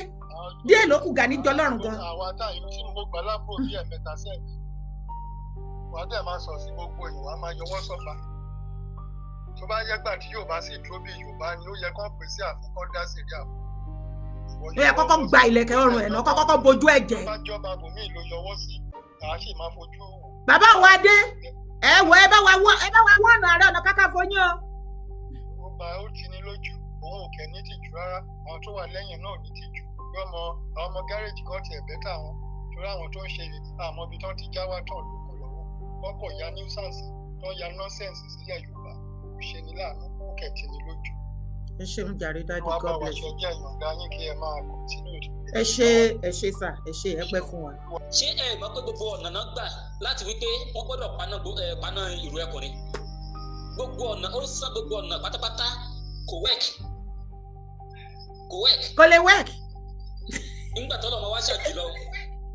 díẹ̀ ló kù Gani jọ lọ́rùn gan. àwa tá ìlú tí mo gbà lápò bí ẹ̀mẹ́ta sẹ́ẹ̀mí wà á dẹ̀ máa sọ sí gbogbo èèyàn wà á máa yọwọ́ sọ́fà tó bá yẹ gbà tí yóò bá sì dúró bí Yorùbá ni ó yẹ kán pè sí àfikún dá sí rí àfọ. ó yẹ kọ́kọ́ gba ìlẹ̀kẹ̀ ọrùn ẹ̀ náà kọ́kọ́ bojú ẹ̀jẹ̀. tó bá jọba bòmí ló yọwọ́ sí àá sì máa fojú. bàbá Ọ̀wádé ẹ bá wa wọ́n ọ̀nà Ààrẹ Ọ̀nà Kakanfò yín o. ó ti ní lójú òun ò kẹ́ ní tìjú rárá àwọn tó wà lẹ́yìn náà ní tìjú àwọn ọmọ gáréèjì kan tiẹ̀ bẹ́tà wọn torí àwọn tó ń ṣe àmọ́ ibi tó ti já wá tán lóko lọ́wọ́ wọ́n kọ̀ ya nuisance tó ya nonsense sílẹ̀ Yorùbá kò ṣe ní láàánú kò kẹ̀tì ní lójú. ẹ ṣeun jàre dájú God bless you. wọ́n bá wa ṣe jẹ́ ìyọ̀ǹda yín kí ẹ máa continue. ẹ ṣe sà ẹ ṣe ẹ pẹ́ fún wa. ṣé ẹ mọ̀ pé gbogbo ọ̀nà náà gbà láti wípé wọ́n gbọ́dọ̀ paná ìrù ẹkùnrin gbogbo ọ̀nà ó sàn gbogbo ọ̀nà pátápátá kò lè work. nígbà tí Ọlọ́run wá ṣe àjùlọ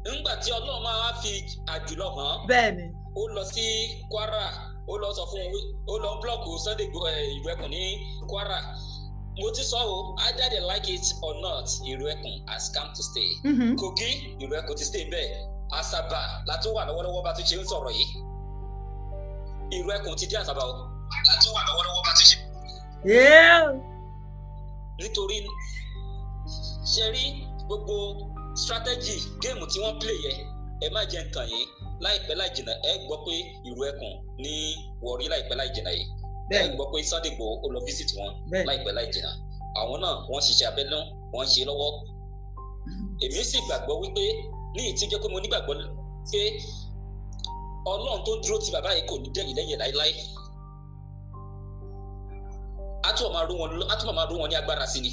nígbà tí Ọlọ́run máa wá fi àjùlọ hàn. bẹ́ẹ̀ni. ó lọ sí Kwara ó lọ sọ fún ó lọ blọọkù Sunday ìlú Ẹkùn ní Kwara mo ti sọ o either they like it or not ìlú Ẹkùn has come to stay. Kogi ìlú Ẹkùn ti stay bẹ́ẹ̀ Asaba látó wà lọ́wọ́lọ́wọ́ bá tó ṣe ń sọ̀rọ̀ yìí. ìrù ẹkùn ti dé Àsàbà o. láti wà lọ́wọ́lọ́wọ́ bá ti ṣe. nítorí ṣe rí gbogbo strategy géèmù tí wọ́n play yẹ ẹ má jẹ́ nǹkan yìí láìpẹ́ láì jìnnà ẹ gbọ́ pé ìrù ẹkùn ní Warri láìpẹ́ láì jìnnà yìí ẹ gbọ́ pé Sunday Igboho ó lọ visit wọn láìpẹ́ láì jìnnà àwọn náà wọ́n ṣiṣẹ́ abẹ́nú wọ́n ṣe lọ́wọ́ èmi sì gbàgbọ́ wípé ní ìtìjẹ́ pé mo nígbàgbọ́ pé Ọlọ́run tó dúró ti bàbá yìí kò ní dẹ́yìn lẹ́yìn láíláí á tún máa rú wọn ní agbára sí ni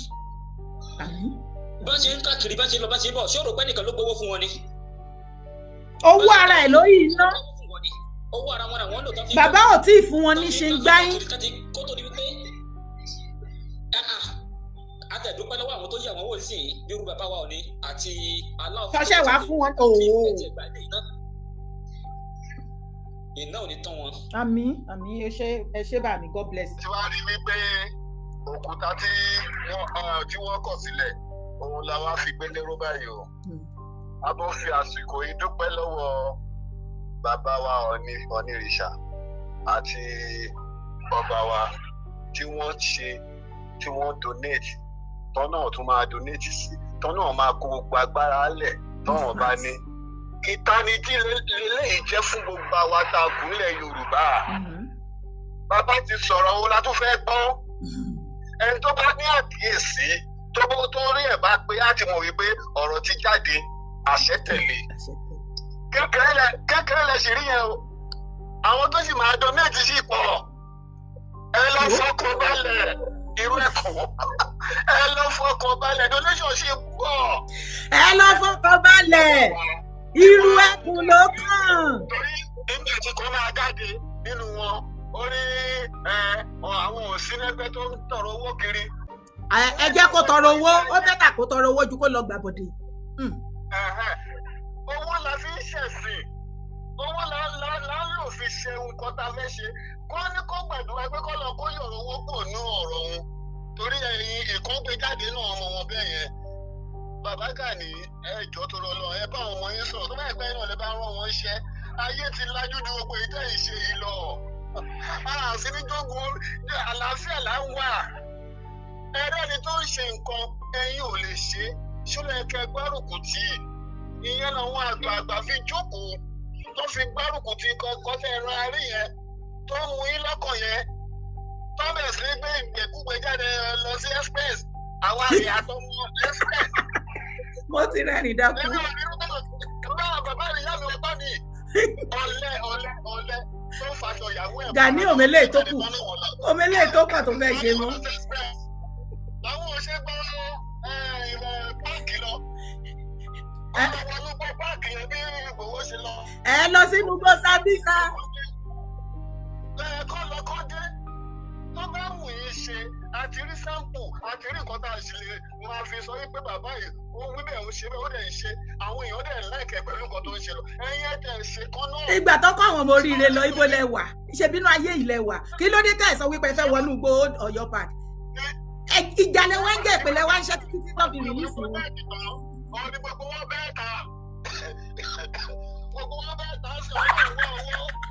bá ṣe ń káàkiri bá ṣe lọ bá ṣe bọ̀ ṣé o rò pé nìkan ló gbowó fún wọn ni. owó ara ẹ̀ ló yìí ná. owó ara wọn àwọn lò tán fi. bàbá ò tí ì fún wọn ní ṣe ń gbáyín. kó tó di wípé àtẹ̀dúpẹ́ lọ́wọ́ àwọn tó yẹ àwọn wò sí bírú bàbá wa òní àti aláwọ̀. ṣọṣẹ́ wàá fún wọn. iná ò ní tán wọn. àmín ẹ ṣé bá mi God bless. tí wàá rí wípé òkúta tí wọ́n kọ̀ sílẹ̀ òun la wá fi gbé lérò báyìí o. a bọ́ fi àsìkò yìí dúpẹ́ lọ́wọ́ bàbá wa Onírìṣà àti ọba wa tí wọ́n donate tọ́nà tún máa donate sí tọ́nà máa kó gbogbo agbára lẹ̀ tọ́wọ́n bá ní. ìtanijí lélẹ́yìí jẹ́ fún gbogbo àwa tá a kù nílẹ̀ Yorùbá. bàbá ti sọ̀rọ̀ òun la tún fẹ́ gbọ́. ẹni tó bá ní àkíyèsí tó rí ẹ̀ bá pé á ti mọ̀ wípé ọ̀rọ̀ ti jáde àṣẹ tẹ̀lé. kékeré lẹ sì rí yẹn o àwọn tó sì máa donate sí pọ̀ ẹ lọ fọkàn balẹ̀ irú ẹ̀kọ́ ẹ lọ fọkàn balẹ̀ donation ṣe pọ̀. ẹ lọ fọkàn balẹ̀ irú ẹkùn ló kàn. torí èmi àti kan máa jáde nínú wọn ó ní àwọn òsínlẹ́gbẹ́ tó ń tọrọ owó kiri. ẹ jẹ́ kó tọrọ owó ó bẹ́tà kó tọrọ owó ju kó lọ gbàbọ̀dé. owó la fi ń ṣẹ̀sìn owó la ń lò fi ṣe nǹkan tá a fẹ́ ṣe kó ní kó gbàdúrà pé kó lọ kó yọ̀rọ̀ owó pò ní ọ̀rọ̀ òun torí ẹ̀yin ìkọ́gbé jáde náà ọmọ wọn bẹ́ẹ̀ yẹn. bàbá Gani ẹjọ́ tó lọ ẹ bá àwọn ọmọ yín sọ̀rọ̀ tó bá ẹgbẹ́ náà lè bá rán wọn iṣẹ́ ayé ti lajú ju gbogbo ìtẹ́ ìṣe yìí lọ. àṣì ní jogun àlàáfíà là ń wà. ẹ̀rẹ́ni tó ń ṣe nǹkan ẹ̀yin ò lè ṣe ṣúlẹ̀ kẹ́ gbárùkù tì í ìyẹn làwọn àgbààgbà fi jókòó tó fi gbárùkù tì kọ́kọ́ fẹ́ ran arí yẹn tó ń mú yín lọ́kàn yẹn thomas ní gbé ìgbèkúgbè jáde lọ sí express àwọn àrè àtọmọ express. mo ti rẹ́rìn dákú. bàbá ìyá mi ọgbà mi ọ̀lẹ tó ń faṣọ ìyàwó ẹ̀. Gani òmélé tó kù òmélé tó kà tó fẹ́ ṣe mọ́. làwọn ò ṣe gbọ́ páàkì lọ. páàkì yẹn bí Ìgbòho ṣe lọ. ẹ lọ sínú gbọ́ sábísà. kọ́ lọ kọ́ dé tó bá wù yín ṣe àti rí sáǹpù àti rí nǹkan tá a ṣe lè máa fi sọ wípé bàbá yìí ó wí bẹ́ẹ̀ ó ṣe bẹ́ẹ̀ ó dẹ̀ ń ṣe àwọn èèyàn dẹ̀ láìkẹ́ pẹ̀lú nǹkan tó ń ṣe lọ ẹ̀yin ẹ̀ tẹ̀ ṣe kán náà. ìgbà tó kọ́ àwọn ọmọ oríire lọ ibo lẹ wà ìṣèbínú ayé ilẹ̀ wà kí ló dé tẹ̀ sọ wípé ẹ fẹ́ wọnú igbó Ọ̀yọ́ park. ìjà ni wọ́n ń gé ìpínlẹ̀ wá ń ṣe títí tí wọ́n fi rìlíìsì wọn. ọ̀ọ́ni gbogbo wọn bẹ́ẹ̀ ta gbogbo wọn bẹ́ẹ̀ ta sí ọwọ́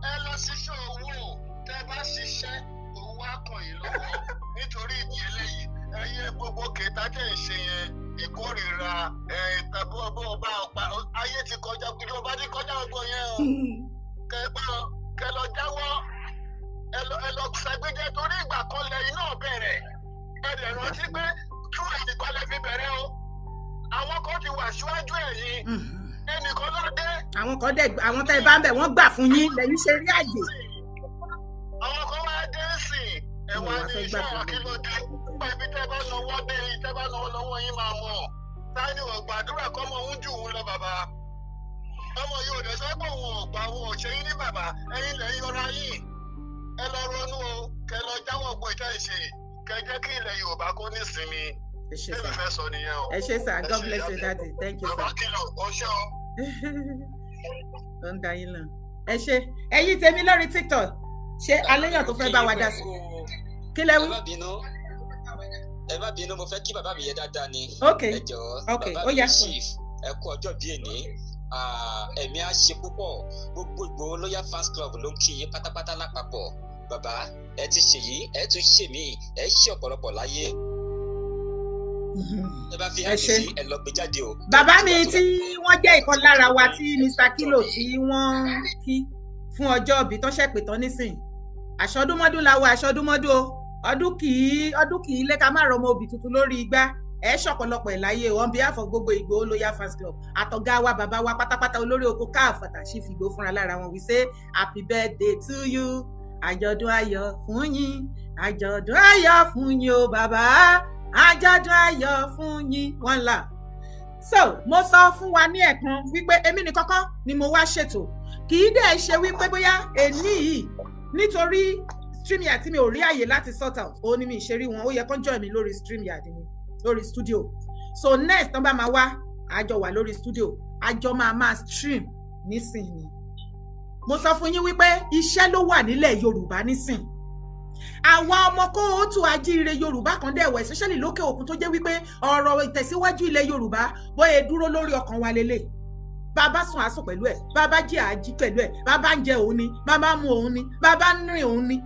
ẹ lọ ṣiṣẹ́ owó tẹ́ bá ṣiṣẹ́ owó á kàn yín lọ́wọ́ nítorí ìdí eléyìí ẹyẹ gbogbo kẹta tẹ̀ ń ṣe yẹn ìkórìíra tàbí ọba ọ̀pá ayé ti kọjá ìjọba ti kọjá ọgbọ́n yẹn o kẹ lọ jáwọ́ ẹ lọ ṣàgbéjẹ torí ìgbà kan lẹ́yìn náà bẹ̀rẹ̀ ẹ dẹ̀ rántí pé tú ìkọlẹ̀ fi bẹ̀rẹ̀ o àwọn kan ti wà síwájú ẹ̀yìn ẹnìkan ló dé. àwọn tẹ bá ń bẹ wọ́n gbà fún yín lẹ́yìn ṣe rí àjè. àwọn kan wá dé sí ẹwà ní iṣẹ́ àkílódé nípa ibi tẹ́ bá lọ́wọ́ dé tẹ́ bá lọ́wọ́ yín máa mọ̀ táyì ò gbàdúrà kọ́mọ ń jù ú lọ bàbá ọmọ yìí ò dẹ̀ sọ pé òun ò gbà òun ò ṣe yín ní bàbá ẹ̀yin lẹ́yìn yọra yìí ẹ lọ ronú o kẹ lọ jáwọ́ gbọ́ ìjà ìṣe kẹ jẹ́ kí ilẹ̀ Yorùbá kó nísinmi. ẹ ṣé sir God bless you daddy thank you sir. bàbá kìlọ̀ ó ṣe ọ. tó ń da yín lọ ẹ ṣé ẹ̀yin tèmi lórí TikTok ṣé aléyàn tó fẹ́ bá wa dá sí kí lẹ wí. ẹ má bínú mo fẹ́ kí bàbá mi yẹ dáadáa ni. ok ẹ jọ̀ọ́ bàbá mi chief ẹ kú ọjọ́ bí èní ẹ̀mí á ṣe púpọ̀. Gbogbo Ìgbòho Loyal Fans Club ló ń kí yín pátápátá lápapọ̀. Bàbá ẹ ti ṣèyí ẹ tún ṣe mí ẹ ṣe ọ̀pọ̀lọpọ̀ láyé. Ẹ bá fi hàn sí ẹ lọ gbé jáde o. Bàbá mi tí wọ́n jẹ́ ìkan lára wa tí Mr. Kilo tí wọ́n kí fún ọjọ́ ìbí tó ṣẹ̀pẹ̀ tán nísìn. Àṣọdúnmọ́dún la wọ àṣọdúnmọ́dún o. Ọdún kì í lé ká má rọmọ òbí tuntun lórí igbá. Ẹ ṣọ̀pọ̀lọpọ̀ ìláyé on behalf of gbogbo Ìgbòho Loyal Fans Club. Àtọ̀gá wa bàbá wa pátápátá olórí oko káàfàtà sí fìgbó fúnra lára wọn. We say happy birthday to you. Àjọ̀dún ayọ̀ fún yín. Àjọ̀dún ayọ̀ fún yín o bàbá. Àjọ̀dún ayọ̀ fún yín. One love. So mo sọ fún wa ní ẹ̀kan wípé èmi ní kọ́kọ́ ni mo wá ṣètò. Kì í dẹ̀ ṣe wípé bóyá èní yìí nítorí StreamYard tí mi ò rí àyè láti sort out ó ní mi ìṣeré wọn ó yẹ kó join mi lórí StreamYard ni lórí studio. So next tán bá máa wá àjọ wà lórí studio àjọ máa stream nísìnyí. Mo sọ fún yín wípé iṣẹ́ ló wà nílẹ̀ Yorùbá nísìn. Àwọn ọmọ kóòtù ajíire Yorùbá kan dẹ̀ wẹ̀ especially lókè òkun tó jẹ́ wípé ọ̀rọ̀ ìtẹ̀síwájú ilẹ̀ Yorùbá bóyá dúró lórí ọkàn wa lélẹ̀. Bàbá sùn àsùn pẹ̀lú ẹ̀, bàbá jí àjí pẹ̀lú ẹ̀, bàbá ń jẹ òun ni, bàbá mu òun ni, bàbá ń rìn òun ni.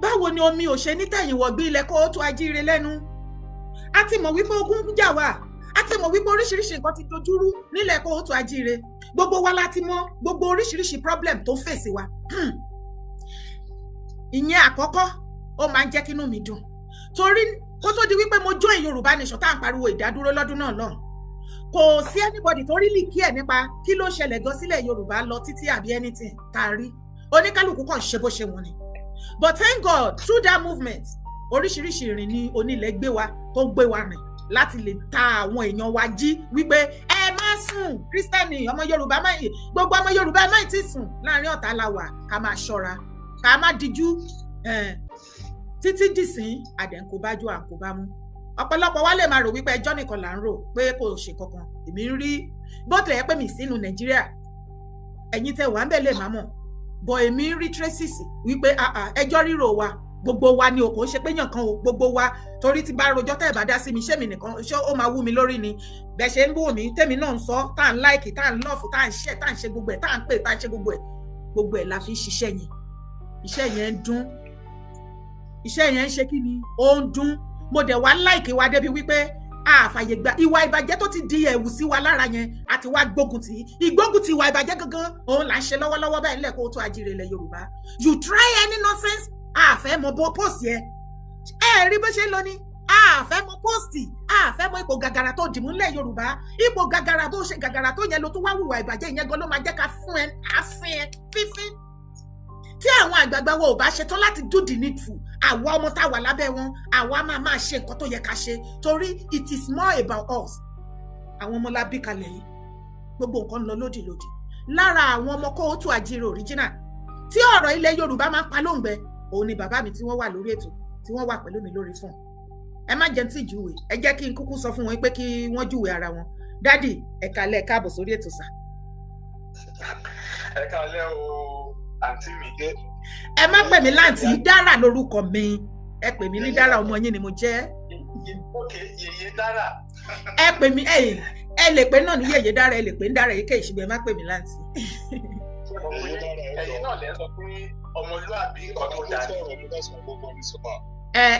Báwo ni omi ò ṣe ní tẹ̀yìnwọ̀ gbé ilẹ̀ kóòtù ajíire lẹ́nu? A ti mọ̀ wípé ogun ń jà wá, a ti mọ̀ wípé oríṣiríṣi nǹkan ti dojúrú nílẹ̀ kóòtù ajíire. Gbogbo wa láti mọ̀ gbogbo oríṣiríṣi problem tó fèsì wa. Ìyẹn àkọ́kọ́ ó máa ń jẹ́ kínú mi dùn. Torí kó tó di wípé mo join Yorùbá Nation tá à ń pariwo ìdádúró lọ́dún náà lọ́hùn. Kò sí anybody tó really care nípa kí ló ṣẹlẹ̀ gan sílẹ̀ Yorùbá lọ títí àbí anything tá a rí. Oníkálùkù kàn ṣe bó ṣe wọ́n ni. But thank God through that movement oríṣiríṣi ìrìn ni onílẹ̀ gbé wa tó gbé wa rìn láti lè ta àwọn èèyàn wa jí wípé ẹ má sùn Kristẹni ọmọ Yorùbá máa gbogbo ọmọ Yorùbá máa ti sùn láàrin ọ̀tá la wà ká máa ṣọ́ra ká má dijú títí dìsín àdẹ̀ǹkó bá jó àǹkó bá mú. Ọ̀pọ̀lọpọ̀ wa lè máa rò wípé ẹjọ́ nìkan là ń rò pé kò ṣe kankan. Èmi ń rí bó tilẹ̀ pé mi sínú Nàìjíríà ẹ̀yin tẹ wà ń bẹ̀ lè má mọ̀ bọ̀ èmi ń rí traces wípé ẹjọ́ ríro wa gbogbo wa ni o kò ṣe pé yàn kan o gbogbo wa torí tí bá rojọ́ tẹ́ ẹ̀ bá dá sí mi ṣé mi nìkan ṣé ó máa wú mi lórí ni bẹ́ẹ̀ ṣe ń bú mi tèmi náà ń sọ tá à ń like tá à ń love tá à ń share tá à ń ṣe gbogbo ẹ̀ tá à ń pè tá à ń ṣe gbogbo ẹ̀ la fi ń ṣiṣẹ́ yẹn iṣẹ́ yẹn ń dún iṣẹ́ yẹn ń ṣe kí ni ó ń dún mo dẹ̀ wá like wa débi wípé àfàyè gba ìwà ìbàjẹ́ tó ti di ẹ̀wù sí wa lára yẹn àti wá gbógun tì ìwà ìbàjẹ́ gangan òun là ń ṣe lọ́wọ́lọ́wọ́ báyìí nílẹ̀ kó tó ajíire ilẹ̀ Yorùbá you try any nonsense àfẹ́ mọ bó post yẹ ẹ rí bó ṣe ń lọ ní àfẹ́ mọ post àfẹ́ mọ ipò gàgàrà tó dìmú nílẹ̀ Yorùbá ipò gàgàrà bó ṣe gàgàrà tó yẹn ló tó wá wùwà ìbàjẹ́ yẹn gan ló máa jẹ́ ká fún ẹ àfin fífín tí àwọn àgbààgbà wo ò bá ṣetán láti do the needful àwa ọmọ tá a wà lábẹ́ wọn àwa máa ṣe nǹkan tó yẹ ká ṣe torí it is more about us àwọn ọmọ la bí kalẹ̀ yìí gbogbo nǹkan ń lọ lódìlódì lára àwọn ọmọ kóòtù àjíire original tí ọ̀rọ̀ ilẹ̀ Yorùbá máa ń pa lóǹgbẹ òun ni bàbá mi tí wọ́n wà lórí ètò tí wọ́n wà pẹ̀lú mi lórí fún ẹ má jẹ́ tí ìjúwe ẹ jẹ́ kí n kúkú sọ fún wọn pé kí wọ́n júwe ara wọn dádì ẹ kálẹ́ káàbọ̀ sórí ètò sà. ẹ kálẹ́ o àǹtí mi dé. ẹ má pè mí láǹtí Dára lórúkọ mi ẹ pè mí ní Dára ọmọ yín ni mo jẹ́. ok yèyé Dára. ẹ pè mí ẹ lè pè náà ní yèyé Dára ẹ lè pè ní Dára yìí kéèṣì bẹ́ẹ̀ má pè mí láǹtí. ẹ̀yin náà lẹ sọ pé ọmọlúàbí nǹkan tó dáa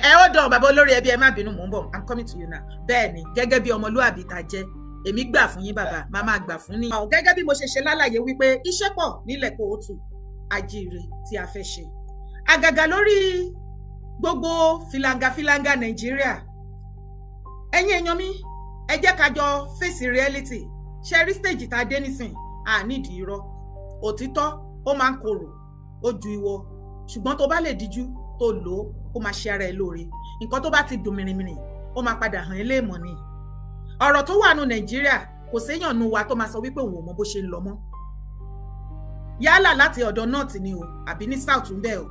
ẹ ó dán bàbá olórí ẹbí ẹ má bínú mò ń bọ̀ I'm coming to you now bẹ́ẹ̀ ni gẹ́gẹ́ bí ọmọlúàbí tá jẹ́ èmi gbà fún yín bàbá má má gbà fún ní. gẹ́gẹ́ bí mo ṣe ṣe lálàyé wípé iṣẹ́ pọ̀ nílẹ̀ kóòtù àjíire tí a fẹ́ ṣe àgàgà lórí gbogbo filanga Nàìjíríà ẹ̀yin èèyàn mi ẹ jẹ́ ká jọ face reality ṣe rí stage tá a dé nísìn nídìí irọ́ òtítọ́ ó máa ń korò ó ju ìwọ ṣùgbọ́n tó bá lè díjú tó lò ó máa ṣe ara ẹ lóore nǹkan tó bá ti dùn mìrìmìrì ó máa padà hàn ẹ́ léèmọ̀ ni ọ̀rọ̀ tó wà nù Nàìjíríà kò séèyàn nu wa tó máa sọ wípé òun ò mọ bó ṣe ń lọ mọ́ yálà láti ọ̀dọ̀ north ni o àbí ní south ń bẹ o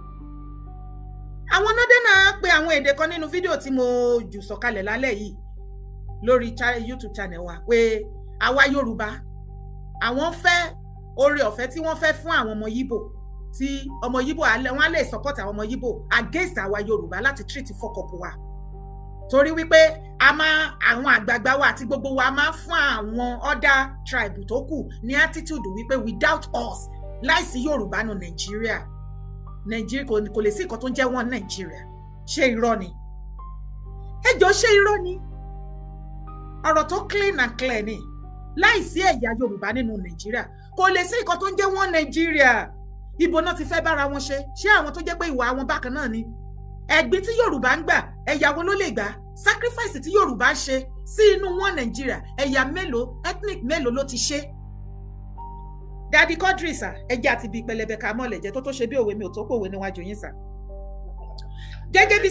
àwọn nọdẹ náà pe àwọn èdè kan nínú fídíò tí mo jù sọ̀kalẹ̀ lálẹ́ yìí lórí YouTube channel wa pé àwa Yorùbá àwọn fẹ́ oore ọ̀fẹ́ tí wọ́n fẹ́ fún àwọn ọmọ Yíbò tí ọmọ Yíbò wọ́n á lè support àwọn ọmọ Yíbò against àwa Yorùbá láti treat fọkọpù wa torí wípé àwọn àgbààgbà wa àti gbogbo wa máa fún àwọn other tribe tó kù ní attitude wípé without us láìsí Yorùbá nù Nàìjíríà kò lè sí nǹkan tó ń jẹ́ wọn Nàìjíríà. Ṣé irọ́ ni? Ẹjọ́ ṣé irọ́ ni? Ọ̀rọ̀ tó clean and clear ni. Láìsí ẹ̀yà Yorùbá nínú Nàìjíríà kò lè sí nǹkan tó ń jẹ́ wọn Nàìjíríà. Ibo náà ti fẹ́ bára wọn ṣe? Ṣé àwọn tó jẹ́ pé ìwà àwọn bákan náà ni? Ẹ̀gbin tí Yorùbá ń gbà ẹ̀yà wo ló lè gbà? Sacrifice tí Yorùbá ń ṣe sí inú wọn Nàìjíríà ẹ̀yà mélòó ethnic mélòó ló ti ṣe? Daddy Quadri sà ẹjẹ́ àti bíi pẹlẹbẹ ká mọ́lẹ̀ jẹ́ tó ṣe bí òwe mi ò tó pòwe níwájú yín sà. Gẹ́gẹ́ bí